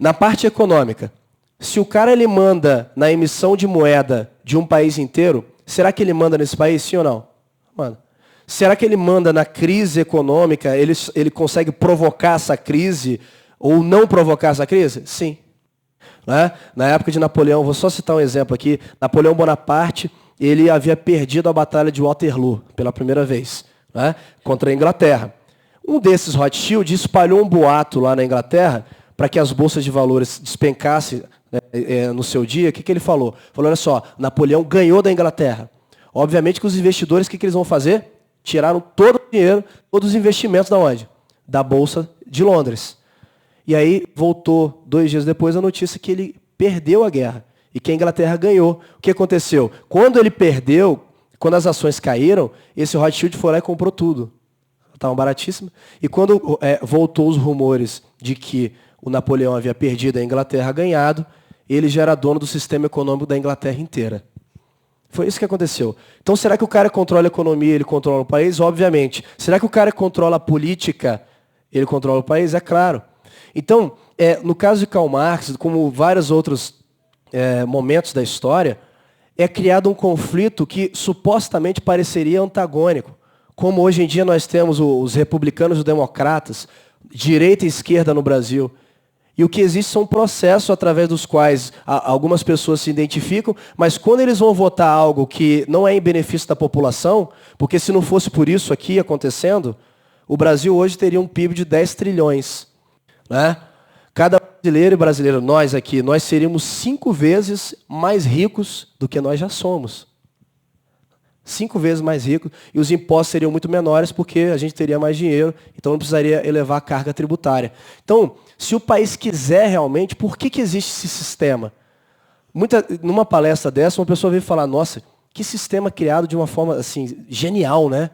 Speaker 2: Na parte econômica, se o cara ele manda na emissão de moeda de um país inteiro, será que ele manda nesse país, sim ou não? Manda. Será que ele manda na crise econômica, ele consegue provocar essa crise ou não provocar essa crise? Sim. Né? Na época de Napoleão, vou só citar um exemplo aqui, Napoleão Bonaparte, ele havia perdido a Batalha de Waterloo pela primeira vez, né, contra a Inglaterra. Um desses Rothschild espalhou um boato lá na Inglaterra para que as bolsas de valores despencassem, né, no seu dia. O que ele falou? Falou, olha só, Napoleão ganhou da Inglaterra. Obviamente que os investidores, o que eles vão fazer? Tiraram todo o dinheiro, todos os investimentos da onde? Da Bolsa de Londres. E aí voltou 2 dias depois a notícia que ele perdeu a guerra e que a Inglaterra ganhou. O que aconteceu? Quando ele perdeu, quando as ações caíram, esse Rothschild foi lá e comprou tudo. Estavam baratíssimas. E quando voltou os rumores de que o Napoleão havia perdido e a Inglaterra ganhado, ele já era dono do sistema econômico da Inglaterra inteira. Foi isso que aconteceu. Então, será que o cara controla a economia, ele controla o país? Obviamente. Será que o cara controla a política, ele controla o país? É claro. Então, no caso de Karl Marx, como vários outros momentos da história, é criado um conflito que supostamente pareceria antagônico. Como hoje em dia nós temos os republicanos e os democratas, direita e esquerda no Brasil. E o que existe são processos através dos quais algumas pessoas se identificam, mas quando eles vão votar algo que não é em benefício da população, porque se não fosse por isso aqui acontecendo, o Brasil hoje teria um PIB de 10 trilhões. Né? Cada brasileiro e brasileira, nós aqui, nós seríamos 5 vezes mais ricos do que nós já somos. 5 vezes mais ricos, e os impostos seriam muito menores porque a gente teria mais dinheiro, então não precisaria elevar a carga tributária. Então, se o país quiser realmente, por que existe esse sistema? Numa palestra dessa, uma pessoa veio falar, nossa, que sistema criado de uma forma assim, genial, né?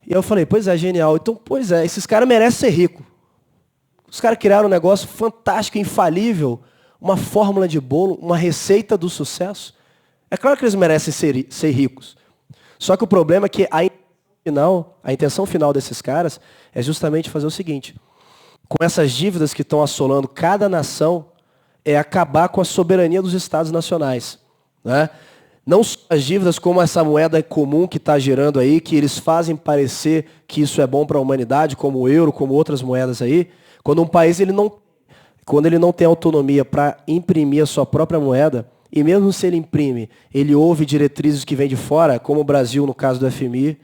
Speaker 2: E eu falei, pois é, genial. Então, pois é, esses caras merecem ser ricos. Os caras criaram um negócio fantástico, infalível, uma fórmula de bolo, uma receita do sucesso. É claro que eles merecem ser ricos. Só que o problema é que a intenção final desses caras é justamente fazer o seguinte. Com essas dívidas que estão assolando cada nação, é acabar com a soberania dos Estados nacionais. Né? Não só as dívidas, como essa moeda comum que está gerando aí, que eles fazem parecer que isso é bom para a humanidade, como o euro, como outras moedas aí. Quando um país quando ele não tem autonomia para imprimir a sua própria moeda, e mesmo se ele imprime, ele ouve diretrizes que vêm de fora, como o Brasil, no caso do FMI,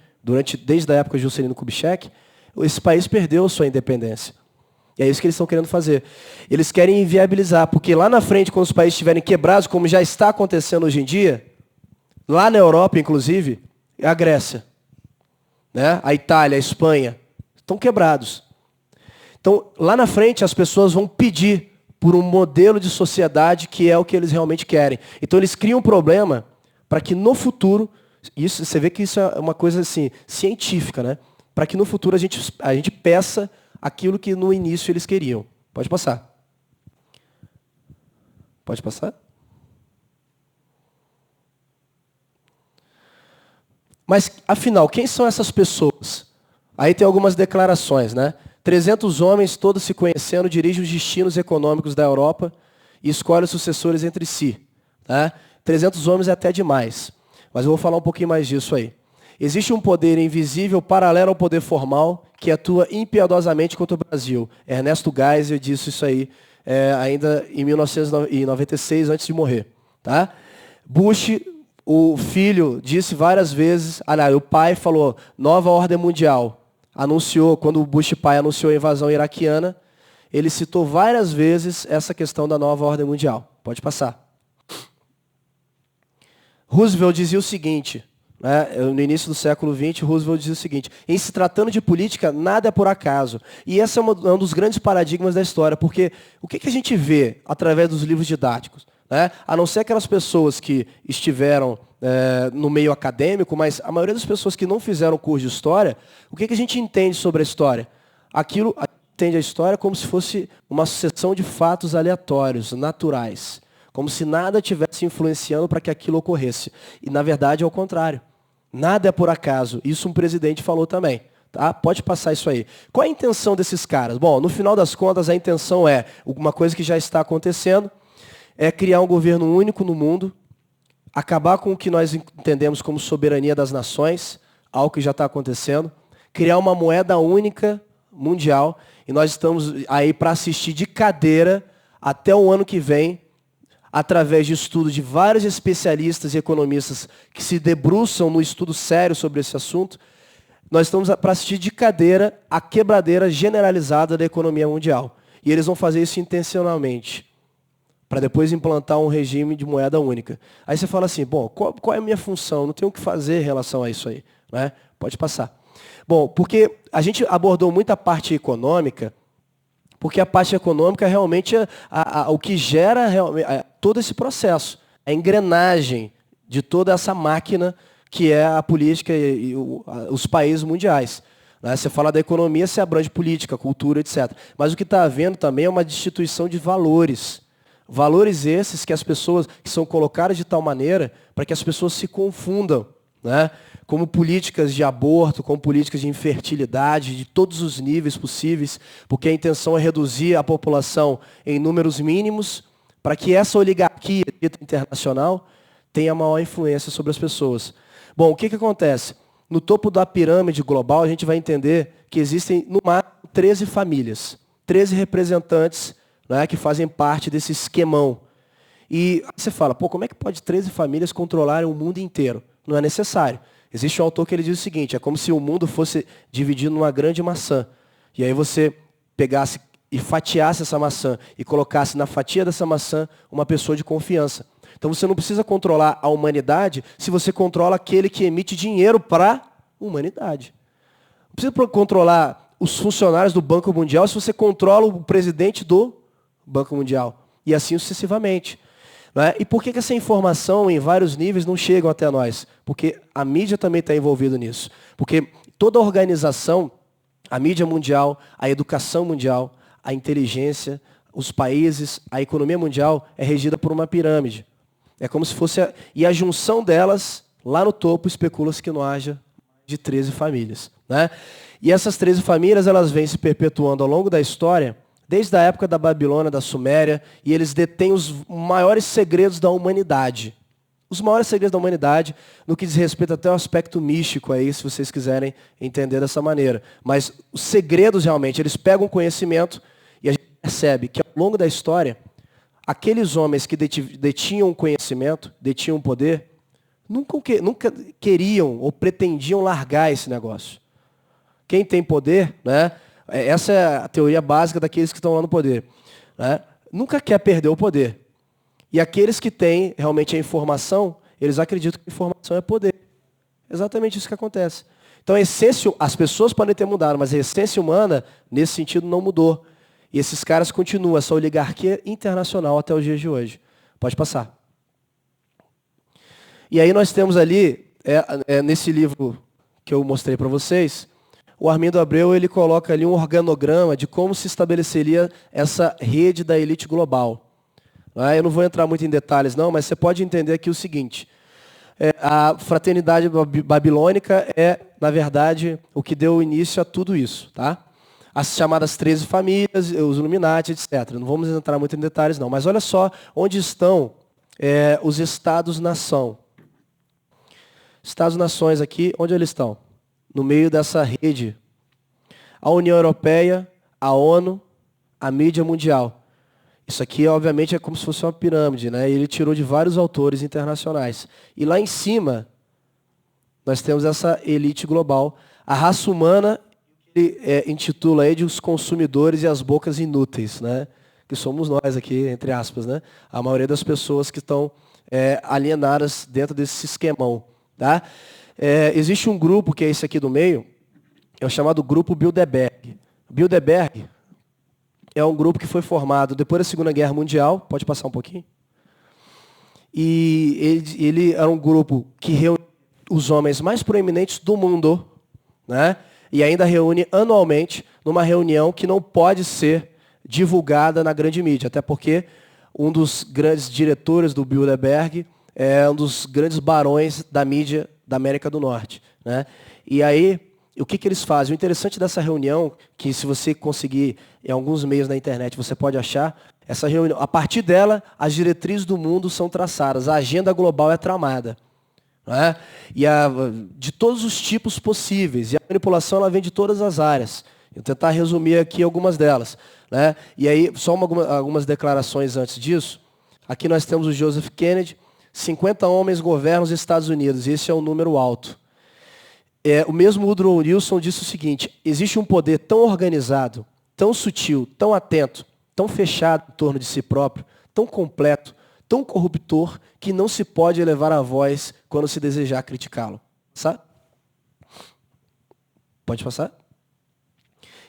Speaker 2: desde a época de Juscelino Kubitschek, esse país perdeu sua independência. E é isso que eles estão querendo fazer. Eles querem inviabilizar, porque lá na frente, quando os países estiverem quebrados, como já está acontecendo hoje em dia, lá na Europa, inclusive, é a Grécia, né? A Itália, a Espanha, estão quebrados. Então, lá na frente, as pessoas vão pedir por um modelo de sociedade que é o que eles realmente querem. Então, eles criam um problema para que no futuro, você vê que isso é uma coisa assim, científica, né? Para que no futuro a gente peça aquilo que no início eles queriam. Pode passar. Pode passar? Mas, afinal, quem são essas pessoas? Aí tem algumas declarações, né? 300 homens, todos se conhecendo, dirigem os destinos econômicos da Europa e escolhem os sucessores entre si. Tá? 300 homens é até demais, mas eu vou falar um pouquinho mais disso aí. Existe um poder invisível paralelo ao poder formal que atua impiedosamente contra o Brasil. Ernesto Geisel disse isso aí ainda em 1996, antes de morrer. Tá? Bush, o filho, disse várias vezes, o pai falou, nova ordem mundial. Anunciou, quando o Bush pai anunciou a invasão iraquiana, ele citou várias vezes essa questão da nova ordem mundial. Pode passar. Roosevelt dizia o seguinte, né, no início do século XX, Roosevelt dizia o seguinte, em se tratando de política, nada é por acaso. E esse é um dos grandes paradigmas da história, porque o que a gente vê através dos livros didáticos? Né? A não ser aquelas pessoas que estiveram no meio acadêmico, mas a maioria das pessoas que não fizeram curso de história, o que a gente entende sobre a história? A gente entende a história como se fosse uma sucessão de fatos aleatórios, naturais. Como se nada estivesse influenciando para que aquilo ocorresse. E, na verdade, é o contrário. Nada é por acaso. Isso um presidente falou também. Tá? Pode passar isso aí. Qual é a intenção desses caras? Bom, no final das contas, a intenção é uma coisa que já está acontecendo, é criar um governo único no mundo, acabar com o que nós entendemos como soberania das nações, algo que já está acontecendo, criar uma moeda única mundial, e nós estamos aí para assistir de cadeira até o ano que vem através de estudo de vários especialistas e economistas que se debruçam no estudo sério sobre esse assunto, nós estamos para assistir de cadeira a quebradeira generalizada da economia mundial. E eles vão fazer isso intencionalmente, para depois implantar um regime de moeda única. Aí você fala assim, bom, qual é a minha função? Não tenho o que fazer em relação a isso aí, né? Pode passar. Bom, porque a gente abordou muito a parte econômica, porque a parte econômica realmente é o que gera todo esse processo, a engrenagem de toda essa máquina que é a política e os países mundiais. Né? Você fala da economia, você abrange política, cultura, etc. Mas o que está havendo também é uma destituição de valores. Valores esses que as pessoas, que são colocados de tal maneira para que as pessoas se confundam, né? Como políticas de aborto, como políticas de infertilidade, de todos os níveis possíveis, porque a intenção é reduzir a população em números mínimos para que essa oligarquia internacional tenha maior influência sobre as pessoas. Bom, o que acontece? No topo da pirâmide global, a gente vai entender que existem, no máximo, 13 famílias, 13 representantes, né, que fazem parte desse esquemão. E você fala, pô, como é que pode 13 famílias controlarem o mundo inteiro? Não é necessário. Existe um autor que ele diz o seguinte, é como se o mundo fosse dividido numa grande maçã. E aí você pegasse e fatiasse essa maçã e colocasse na fatia dessa maçã uma pessoa de confiança. Então você não precisa controlar a humanidade se você controla aquele que emite dinheiro para a humanidade. Não precisa controlar os funcionários do Banco Mundial se você controla o presidente do Banco Mundial. E assim sucessivamente. Né? E por que essa informação em vários níveis não chega até nós? Porque a mídia também está envolvida nisso. Porque toda organização, a mídia mundial, a educação mundial, a inteligência, os países, a economia mundial é regida por uma pirâmide. É como se fosse... E a junção delas, lá no topo, especula-se que não haja de 13 famílias. Né? E essas 13 famílias, elas vêm se perpetuando ao longo da história, desde a época da Babilônia, da Suméria, e eles detêm os maiores segredos da humanidade. Os maiores segredos da humanidade, no que diz respeito até ao aspecto místico aí, se vocês quiserem entender dessa maneira. Mas os segredos, realmente, eles pegam conhecimento e a gente percebe que, ao longo da história, aqueles homens que detinham conhecimento, detinham poder, nunca queriam ou pretendiam largar esse negócio. Quem tem poder, né? Essa é a teoria básica daqueles que estão lá no poder. Né? Nunca quer perder o poder. E aqueles que têm realmente a informação, eles acreditam que a informação é poder. Exatamente isso que acontece. Então, a essência, as pessoas podem ter mudado, mas a essência humana, nesse sentido, não mudou. E esses caras continuam, essa oligarquia internacional até os dias de hoje. Pode passar. E aí nós temos ali, nesse livro que eu mostrei para vocês, o Armindo Abreu ele coloca ali um organograma de como se estabeleceria essa rede da elite global. Eu não vou entrar muito em detalhes, não, mas você pode entender aqui o seguinte. A fraternidade babilônica é, na verdade, o que deu início a tudo isso. Tá? As chamadas 13 famílias, os Illuminati, etc. Não vamos entrar muito em detalhes, não. Mas olha só onde estão os Estados-nação. Estados-nações aqui, onde eles estão? No meio dessa rede, a União Europeia, a ONU, a mídia mundial. Isso aqui, obviamente, é como se fosse uma pirâmide, né? Ele tirou de vários autores internacionais. E lá em cima, nós temos essa elite global. A raça humana, ele intitula aí de os consumidores e as bocas inúteis, né? Que somos nós aqui, entre aspas, né? A maioria das pessoas que estão alienadas dentro desse esquemão, tá? Existe um grupo, que é esse aqui do meio, é o chamado Grupo Bilderberg. Bilderberg é um grupo que foi formado depois da Segunda Guerra Mundial, pode passar um pouquinho, e ele era um grupo que reúne os homens mais proeminentes do mundo, né? E ainda reúne anualmente numa reunião que não pode ser divulgada na grande mídia, até porque um dos grandes diretores do Bilderberg é um dos grandes barões da mídia da América do Norte. Né? E aí, o que eles fazem? O interessante dessa reunião, que se você conseguir em alguns meios na internet, você pode achar, essa reunião, a partir dela, as diretrizes do mundo são traçadas, a agenda global é tramada. Né? E de todos os tipos possíveis. E a manipulação ela vem de todas as áreas. Vou tentar resumir aqui algumas delas. Né? E aí, só algumas declarações antes disso. Aqui nós temos o Joseph Kennedy. 50 homens governam os Estados Unidos. Esse é um número alto. O mesmo Woodrow Wilson disse o seguinte: existe um poder tão organizado, tão sutil, tão atento, tão fechado em torno de si próprio, tão completo, tão corruptor, que não se pode elevar a voz quando se desejar criticá-lo. Sabe? Pode passar?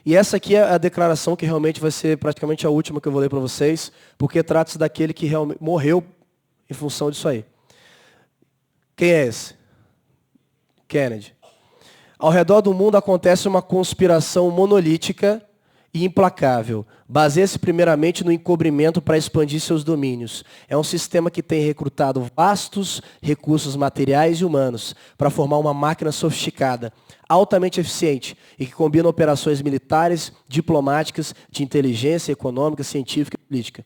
Speaker 2: E essa aqui é a declaração que realmente vai ser praticamente a última que eu vou ler para vocês, porque trata-se daquele que realmente morreu em função disso aí. Quem é esse? Kennedy. Ao redor do mundo acontece uma conspiração monolítica e implacável. Baseia-se primeiramente no encobrimento para expandir seus domínios. É um sistema que tem recrutado vastos recursos materiais e humanos para formar uma máquina sofisticada, altamente eficiente e que combina operações militares, diplomáticas, de inteligência, econômica, científica e política.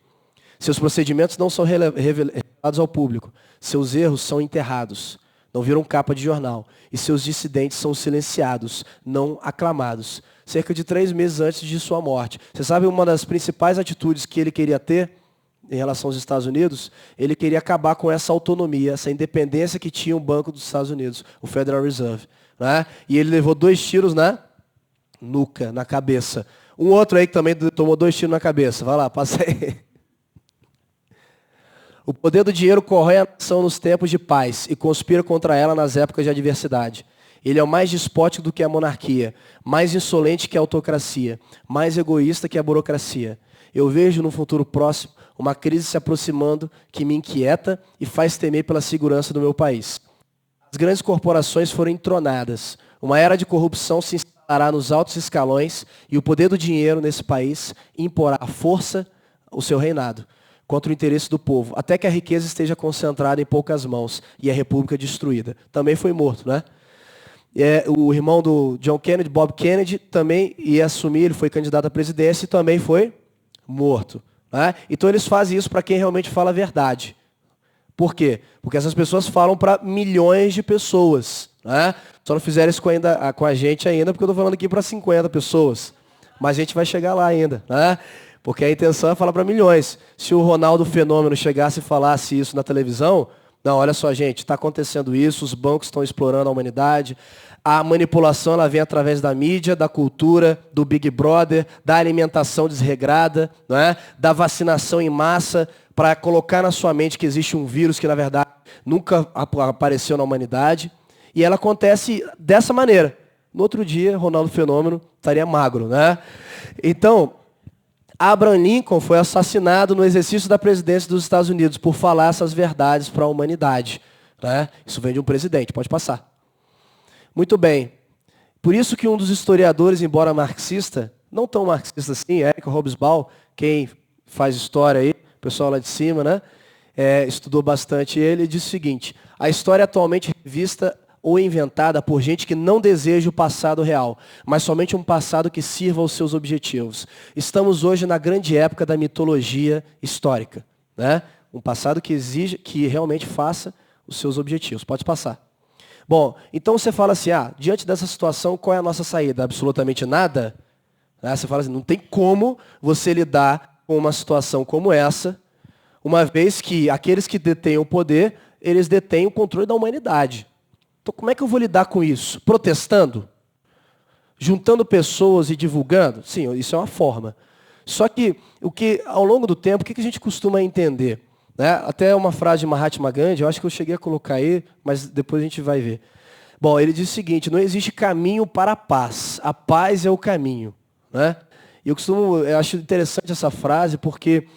Speaker 2: Seus procedimentos não são revelados ao público. Seus erros são enterrados. Não viram capa de jornal. E seus dissidentes são silenciados, não aclamados. Cerca de 3 meses antes de sua morte. Você sabe uma das principais atitudes que ele queria ter em relação aos Estados Unidos? Ele queria acabar com essa autonomia, essa independência que tinha o Banco dos Estados Unidos, o Federal Reserve. Né? E ele levou 2 tiros na nuca, na cabeça. Um outro aí que também tomou 2 tiros na cabeça. Vai lá, passa aí. O poder do dinheiro corrói a nação nos tempos de paz e conspira contra ela nas épocas de adversidade. Ele é o mais despótico do que a monarquia, mais insolente que a autocracia, mais egoísta que a burocracia. Eu vejo no futuro próximo uma crise se aproximando que me inquieta e faz temer pela segurança do meu país. As grandes corporações foram entronadas. Uma era de corrupção se instalará nos altos escalões e o poder do dinheiro nesse país imporá à força o seu reinado contra o interesse do povo, até que a riqueza esteja concentrada em poucas mãos e a república destruída. Também foi morto, né? O irmão do John Kennedy, Bob Kennedy, também ia assumir, ele foi candidato à presidência e também foi morto. Né? Então eles fazem isso para quem realmente fala a verdade. Por quê? Porque essas pessoas falam para milhões de pessoas. Né? Só não fizeram isso com a gente ainda, porque eu estou falando aqui para 50 pessoas. Mas a gente vai chegar lá ainda. Né? Porque a intenção é falar para milhões. Se o Ronaldo Fenômeno chegasse e falasse isso na televisão, não, olha só, gente, está acontecendo isso, os bancos estão explorando a humanidade, a manipulação ela vem através da mídia, da cultura, do Big Brother, da alimentação desregrada, não é? Da vacinação em massa, para colocar na sua mente que existe um vírus que, na verdade, nunca apareceu na humanidade. E ela acontece dessa maneira. No outro dia, Ronaldo Fenômeno estaria magro, né? Então, Abraham Lincoln foi assassinado no exercício da presidência dos Estados Unidos por falar essas verdades para a humanidade. Né? Isso vem de um presidente, pode passar. Muito bem. Por isso que um dos historiadores, embora marxista, não tão marxista assim, Eric Hobsbawm, quem faz história aí, o pessoal lá de cima, né? Estudou bastante ele, disse o seguinte: a história atualmente revista ou inventada por gente que não deseja o passado real, mas somente um passado que sirva aos seus objetivos. Estamos hoje na grande época da mitologia histórica. Né? Um passado que exige, que realmente faça os seus objetivos. Pode passar. Bom, então você fala assim, diante dessa situação, qual é a nossa saída? Absolutamente nada? Né? Você fala assim, não tem como você lidar com uma situação como essa, uma vez que aqueles que detêm o poder, eles detêm o controle da humanidade. Então, como é que eu vou lidar com isso? Protestando? Juntando pessoas e divulgando? Sim, isso é uma forma. Só que, ao longo do tempo, o que a gente costuma entender? Né? Até uma frase de Mahatma Gandhi, eu acho que eu cheguei a colocar aí, mas depois a gente vai ver. Bom, ele diz o seguinte: não existe caminho para a paz é o caminho. Né? E eu acho interessante essa frase, porque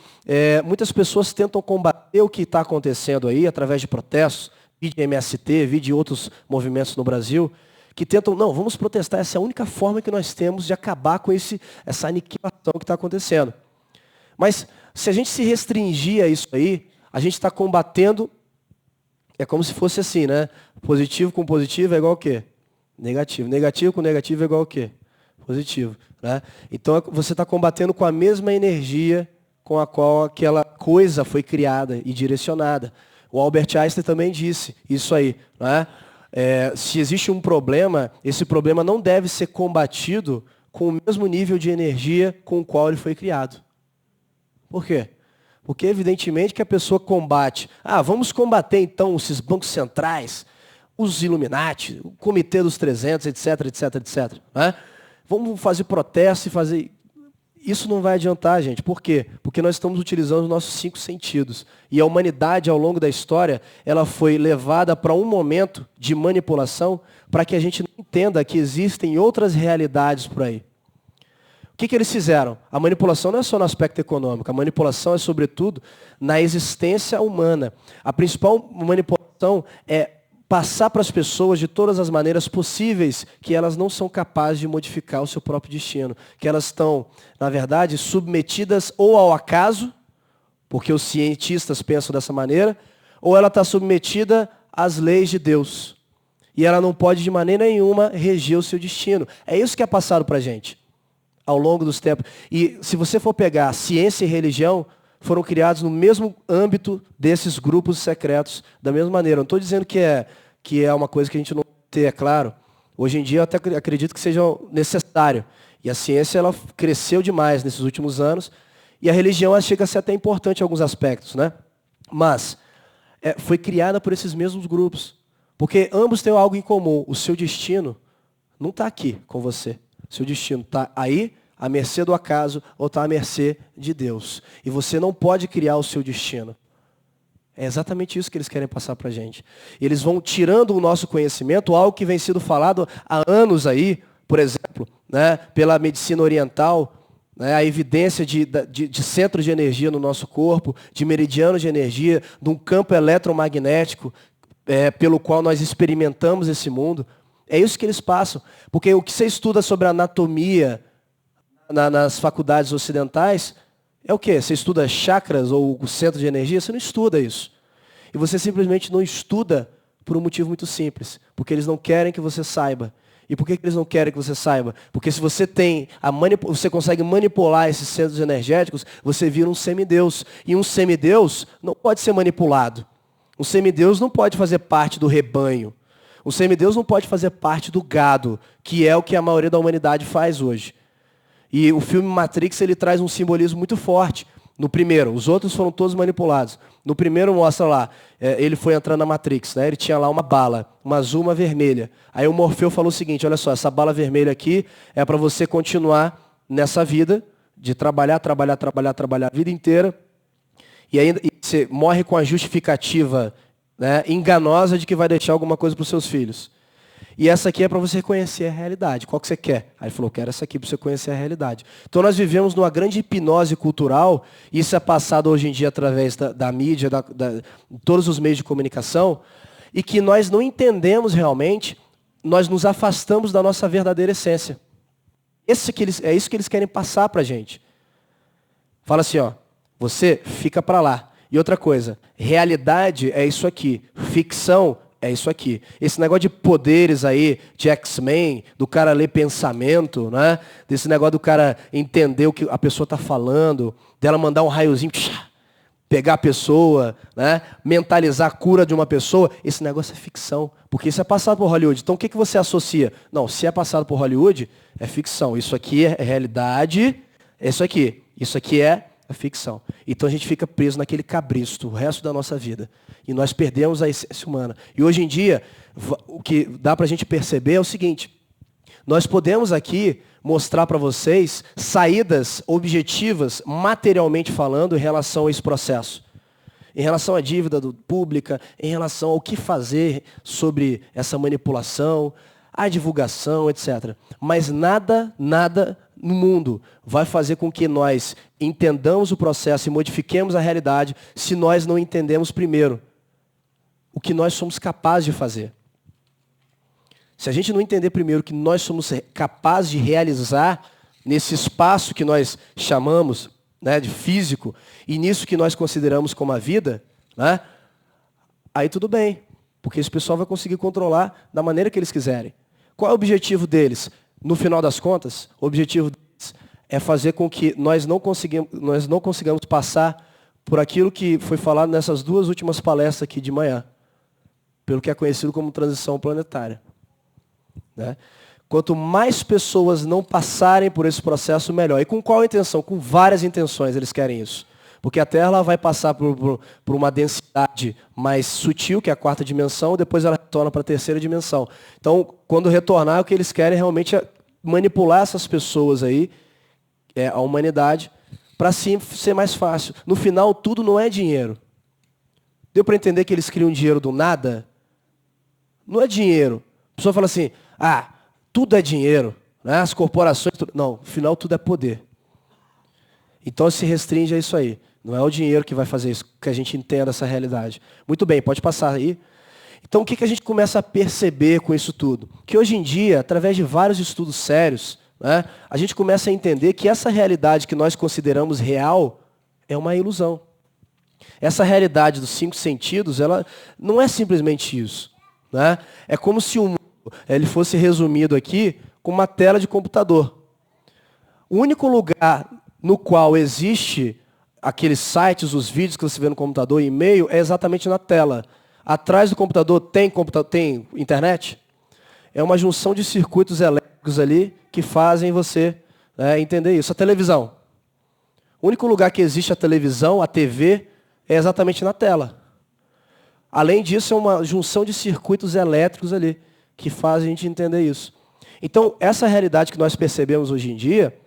Speaker 2: muitas pessoas tentam combater o que está acontecendo aí, através de protestos, vídeo MST, vídeo outros movimentos no Brasil, que tentam, não, vamos protestar, essa é a única forma que nós temos de acabar com essa aniquilação que está acontecendo. Mas, se a gente se restringir a isso aí, a gente está combatendo, é como se fosse assim, né? Positivo com positivo é igual ao quê? Negativo. Negativo com negativo é igual ao quê? Positivo. Né? Então, você está combatendo com a mesma energia com a qual aquela coisa foi criada e direcionada. O Albert Einstein também disse isso aí. Né? Se existe um problema, esse problema não deve ser combatido com o mesmo nível de energia com o qual ele foi criado. Por quê? Porque evidentemente que a pessoa combate. Vamos combater então esses bancos centrais, os Illuminati, o Comitê dos 300, etc, etc, etc. Né? Vamos fazer protesto e fazer... Isso não vai adiantar, gente. Por quê? Porque nós estamos utilizando os nossos 5 sentidos. E a humanidade, ao longo da história, ela foi levada para um momento de manipulação para que a gente não entenda que existem outras realidades por aí. O que eles fizeram? A manipulação não é só no aspecto econômico. A manipulação é, sobretudo, na existência humana. A principal manipulação é passar para as pessoas de todas as maneiras possíveis que elas não são capazes de modificar o seu próprio destino. Que elas estão, na verdade, submetidas ou ao acaso, porque os cientistas pensam dessa maneira, ou ela está submetida às leis de Deus. E ela não pode, de maneira nenhuma, reger o seu destino. É isso que é passado para a gente, ao longo dos tempos. E se você for pegar ciência e religião, foram criados no mesmo âmbito desses grupos secretos, da mesma maneira. Não estou dizendo que é uma coisa que a gente não tem, é claro. Hoje em dia eu até acredito que seja necessário. E a ciência ela cresceu demais nesses últimos anos. E a religião ela chega a ser até importante em alguns aspectos, né? Mas foi criada por esses mesmos grupos. Porque ambos têm algo em comum. O seu destino não está aqui com você. O seu destino está aí, à mercê do acaso, ou está à mercê de Deus. E você não pode criar o seu destino. É exatamente isso que eles querem passar para a gente. Eles vão tirando o nosso conhecimento, algo que vem sendo falado há anos aí, por exemplo, né, pela medicina oriental, né, a evidência de centros de energia no nosso corpo, de meridianos de energia, de um campo eletromagnético pelo qual nós experimentamos esse mundo. É isso que eles passam. Porque o que você estuda sobre anatomia nas faculdades ocidentais é o quê? Você estuda chakras ou o centro de energia? Você não estuda isso. E você simplesmente não estuda por um motivo muito simples. Porque eles não querem que você saiba. E por que eles não querem que você saiba? Porque se você você consegue manipular esses centros energéticos, você vira um semideus. E um semideus não pode ser manipulado. Um semideus não pode fazer parte do rebanho. Um semideus não pode fazer parte do gado, que é o que a maioria da humanidade faz hoje. E o filme Matrix ele traz um simbolismo muito forte. No primeiro, os outros foram todos manipulados. No primeiro mostra lá, ele foi entrando na Matrix, né? Ele tinha lá uma bala, uma azul, uma vermelha. Aí o Morfeu falou o seguinte, olha só, essa bala vermelha aqui é para você continuar nessa vida, de trabalhar a vida inteira, e ainda você morre com a justificativa, né, enganosa de que vai deixar alguma coisa para os seus filhos. E essa aqui é para você conhecer a realidade. Qual que você quer? Aí ele falou, quero essa aqui para você conhecer a realidade. Então nós vivemos numa grande hipnose cultural, isso é passado hoje em dia através da mídia, de todos os meios de comunicação, e que nós não entendemos realmente, nós nos afastamos da nossa verdadeira essência. É isso que eles querem passar para a gente. Fala assim, ó, você fica para lá. E outra coisa, realidade é isso aqui, ficção é isso aqui. Esse negócio de poderes aí, de X-Men, do cara ler pensamento, né? Desse negócio do cara entender o que a pessoa está falando, dela mandar um raiozinho, pegar a pessoa, né? Mentalizar a cura de uma pessoa, esse negócio é ficção. Porque isso é passado por Hollywood. Então o que você associa? Não, se é passado por Hollywood, é ficção. Isso aqui é realidade, é isso aqui. Isso aqui é a ficção. Então a gente fica preso naquele cabresto o resto da nossa vida. E nós perdemos a essência humana. E hoje em dia, o que dá para a gente perceber é o seguinte, nós podemos aqui mostrar para vocês saídas objetivas, materialmente falando, em relação a esse processo. Em relação à dívida pública, em relação ao que fazer sobre essa manipulação, a divulgação, etc. Mas nada no mundo vai fazer com que nós entendamos o processo e modifiquemos a realidade se nós não entendemos primeiro o que nós somos capazes de fazer. Se a gente não entender primeiro o que nós somos capazes de realizar nesse espaço que nós chamamos, né, de físico, e nisso que nós consideramos como a vida, né, aí tudo bem, porque esse pessoal vai conseguir controlar da maneira que eles quiserem. Qual é o objetivo deles? No final das contas, o objetivo deles é fazer com que nós não consigamos passar por aquilo que foi falado nessas duas últimas palestras aqui de manhã, pelo que é conhecido como transição planetária. Né? Quanto mais pessoas não passarem por esse processo, melhor. E com qual intenção? Com várias intenções eles querem isso. Porque a Terra ela vai passar por uma densidade mais sutil, que é a quarta dimensão, depois ela retorna para a terceira dimensão. Então, quando retornar, o que eles querem realmente é manipular essas pessoas aí, a humanidade, para sim ser mais fácil. No final, tudo não é dinheiro. Deu para entender que eles criam dinheiro do nada? Não é dinheiro. A pessoa fala assim, tudo é dinheiro, né? As corporações... Não, no final tudo é poder. Então se restringe a isso aí. Não é o dinheiro que vai fazer isso, que a gente entenda essa realidade. Muito bem, pode passar aí. Então o que a gente começa a perceber com isso tudo? Que hoje em dia, através de vários estudos sérios, né, a gente começa a entender que essa realidade que nós consideramos real é uma ilusão. Essa realidade dos 5 sentidos, ela não é simplesmente isso. Né? É como se o mundo ele fosse resumido aqui com uma tela de computador. O único lugar no qual existe aqueles sites, os vídeos que você vê no computador e e-mail, é exatamente na tela. Atrás do computador tem internet? É uma junção de circuitos elétricos ali que fazem você entender isso. A televisão. O único lugar que existe a televisão, a TV, é exatamente na tela. Além disso, é uma junção de circuitos elétricos ali que fazem a gente entender isso. Então, essa realidade que nós percebemos hoje em dia,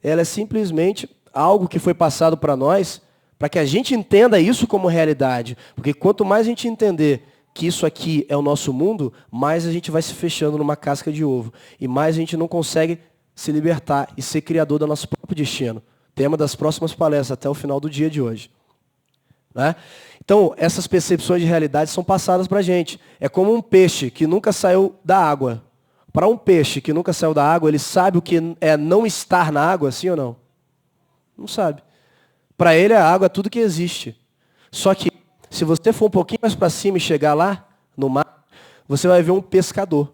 Speaker 2: ela é simplesmente algo que foi passado para nós, para que a gente entenda isso como realidade. Porque quanto mais a gente entender que isso aqui é o nosso mundo, mais a gente vai se fechando numa casca de ovo. E mais a gente não consegue se libertar e ser criador do nosso próprio destino. Tema das próximas palestras até o final do dia de hoje. Né? Então, essas percepções de realidade são passadas para a gente. É como um peixe que nunca saiu da água. Para um peixe que nunca saiu da água, ele sabe o que é não estar na água, sim ou não? Não sabe. Para ele, a água é tudo que existe. Só que, se você for um pouquinho mais para cima e chegar lá, no mar, você vai ver um pescador.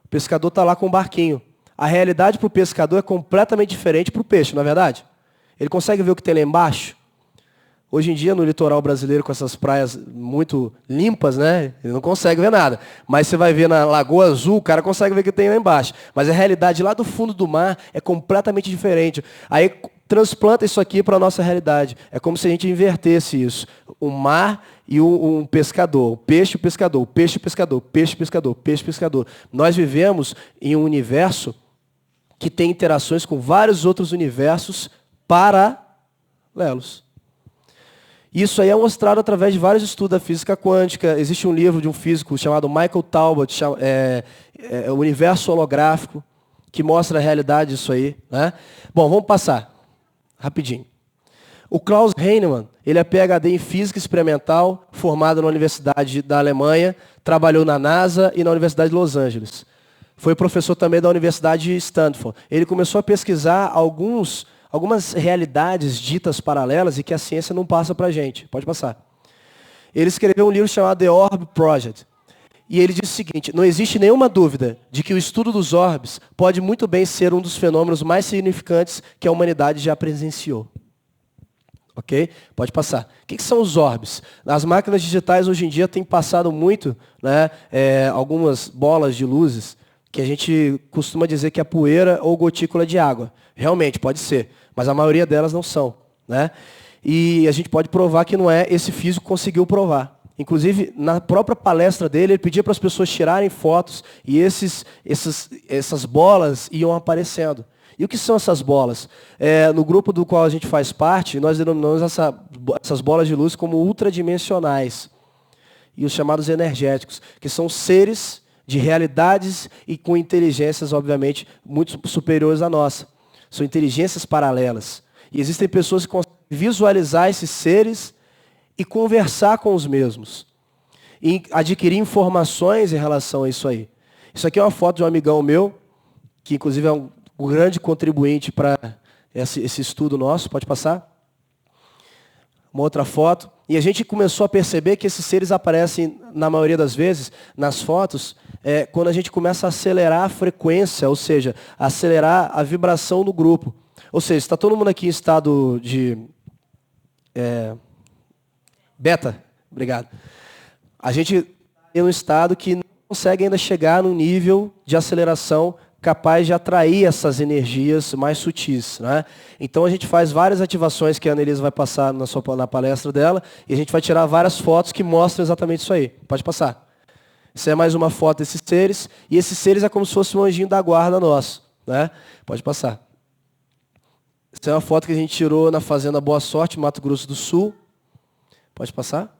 Speaker 2: O pescador está lá com um barquinho. A realidade para o pescador é completamente diferente para o peixe, não é verdade? Ele consegue ver o que tem lá embaixo? Hoje em dia, no litoral brasileiro, com essas praias muito limpas, né? Ele não consegue ver nada. Mas você vai ver na Lagoa Azul, o cara consegue ver o que tem lá embaixo. Mas a realidade lá do fundo do mar é completamente diferente. Aí transplanta isso aqui para a nossa realidade. É como se a gente invertesse isso. O mar e um pescador. O peixe e o pescador. O peixe e o pescador. O peixe e o pescador. O peixe e o pescador. Nós vivemos em um universo que tem interações com vários outros universos paralelos. Isso aí é mostrado através de vários estudos da física quântica. Existe um livro de um físico chamado Michael Talbot, o Universo Holográfico, que mostra a realidade disso aí. Né? Bom, vamos passar, rapidinho. O Klaus Heinemann, ele é PhD em Física Experimental, formado na Universidade da Alemanha, trabalhou na NASA e na Universidade de Los Angeles. Foi professor também da Universidade de Stanford. Ele começou a pesquisar algumas realidades ditas paralelas e que a ciência não passa para a gente. Pode passar. Ele escreveu um livro chamado The Orb Project. E ele diz o seguinte, não existe nenhuma dúvida de que o estudo dos orbes pode muito bem ser um dos fenômenos mais significantes que a humanidade já presenciou. Ok? Pode passar. O que são os orbes? As máquinas digitais hoje em dia têm passado muito, né, algumas bolas de luzes que a gente costuma dizer que é poeira ou gotícula de água. Realmente, pode ser. Mas a maioria delas não são. Né? E a gente pode provar que não é. Esse físico conseguiu provar. Inclusive, na própria palestra dele, ele pedia para as pessoas tirarem fotos e essas bolas iam aparecendo. E o que são essas bolas? No grupo do qual a gente faz parte, nós denominamos essas bolas de luz como ultradimensionais. E os chamados energéticos, que são seres de realidades e com inteligências, obviamente, muito superiores à nossa. São inteligências paralelas. E existem pessoas que conseguem visualizar esses seres e conversar com os mesmos. E adquirir informações em relação a isso aí. Isso aqui é uma foto de um amigão meu, que inclusive é um grande contribuinte para esse estudo nosso. Pode passar? Uma outra foto. E a gente começou a perceber que esses seres aparecem, na maioria das vezes, nas fotos, quando a gente começa a acelerar a frequência, ou seja, acelerar a vibração do grupo. Ou seja, está todo mundo aqui em estado de beta. Obrigado. A gente tem um estado que não consegue ainda chegar no nível de aceleração capaz de atrair essas energias mais sutis, né? Então a gente faz várias ativações que a Annelise vai passar na palestra dela, e a gente vai tirar várias fotos que mostram exatamente isso aí. Pode passar. Isso é mais uma foto desses seres, e esses seres é como se fosse um anjinho da guarda nosso, né? Pode passar. Essa é uma foto que a gente tirou na Fazenda Boa Sorte, Mato Grosso do Sul. Pode passar.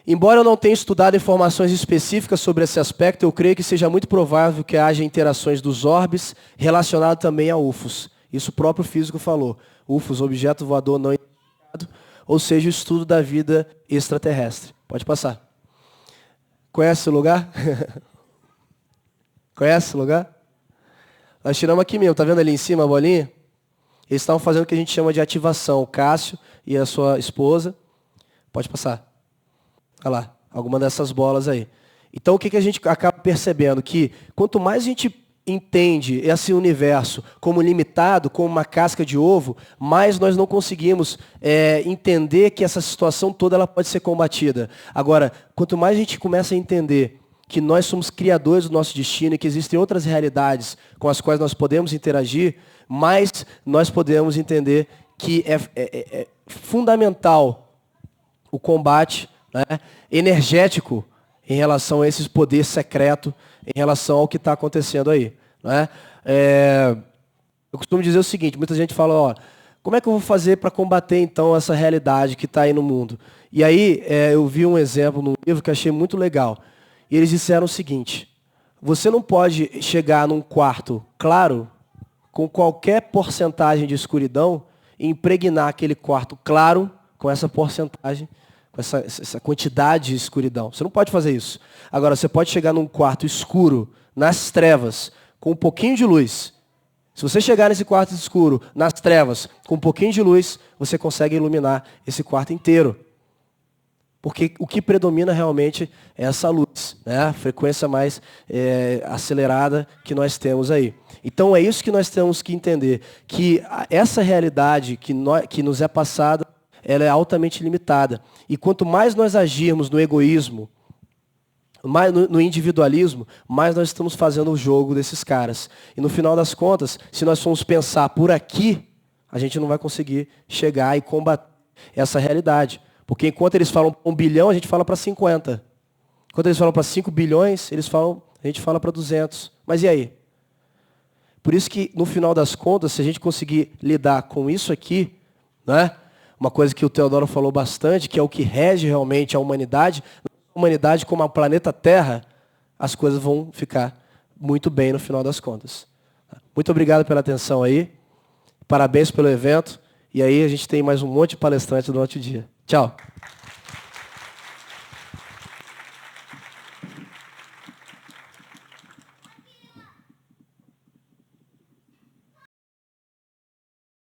Speaker 2: Embora eu não tenha estudado informações específicas sobre esse aspecto, eu creio que seja muito provável que haja interações dos orbes relacionadas também a UFOs. Isso o próprio físico falou. UFOs, objeto voador não identificado, ou seja, o estudo da vida extraterrestre. Pode passar. Conhece o lugar? Conhece o lugar? Nós tiramos aqui mesmo, tá vendo ali em cima a bolinha? Eles estavam fazendo o que a gente chama de ativação. O Cássio e a sua esposa. Pode passar. Olha lá, alguma dessas bolas aí. Então o que a gente acaba percebendo? Que quanto mais a gente entende esse universo como limitado, como uma casca de ovo, mais nós não conseguimos entender que essa situação toda ela pode ser combatida. Agora, quanto mais a gente começa a entender que nós somos criadores do nosso destino e que existem outras realidades com as quais nós podemos interagir, mais nós podemos entender que é fundamental o combate, né, energético em relação a esse poder secreto, em relação ao que está acontecendo aí. Né? Eu costumo dizer o seguinte, muita gente fala, ó, como é que eu vou fazer para combater então essa realidade que está aí no mundo? E aí eu vi um exemplo no livro que eu achei muito legal. E eles disseram o seguinte, você não pode chegar num quarto claro, com qualquer porcentagem de escuridão, e impregnar aquele quarto claro com essa porcentagem, com essa quantidade de escuridão. Você não pode fazer isso. Agora, você pode chegar num quarto escuro, nas trevas, com um pouquinho de luz. Se você chegar nesse quarto escuro, nas trevas, com um pouquinho de luz, você consegue iluminar esse quarto inteiro. Porque o que predomina realmente é essa luz, né? A frequência mais acelerada que nós temos aí. Então, é isso que nós temos que entender, que essa realidade que nos é passada, ela é altamente limitada. E quanto mais nós agirmos no egoísmo, mais no individualismo, mais nós estamos fazendo o jogo desses caras. E no final das contas, se nós formos pensar por aqui, a gente não vai conseguir chegar e combater essa realidade. Porque enquanto eles falam para 1 bilhão, a gente fala para 50. Enquanto eles falam para 5 bilhões, a gente fala para 200. Mas e aí? Por isso que, no final das contas, se a gente conseguir lidar com isso aqui, né? Uma coisa que o Teodoro falou bastante, que é o que rege realmente a humanidade como a planeta Terra, as coisas vão ficar muito bem no final das contas. Muito obrigado pela atenção aí. Parabéns pelo evento. E aí a gente tem mais um monte de palestrantes durante o dia. Tchau.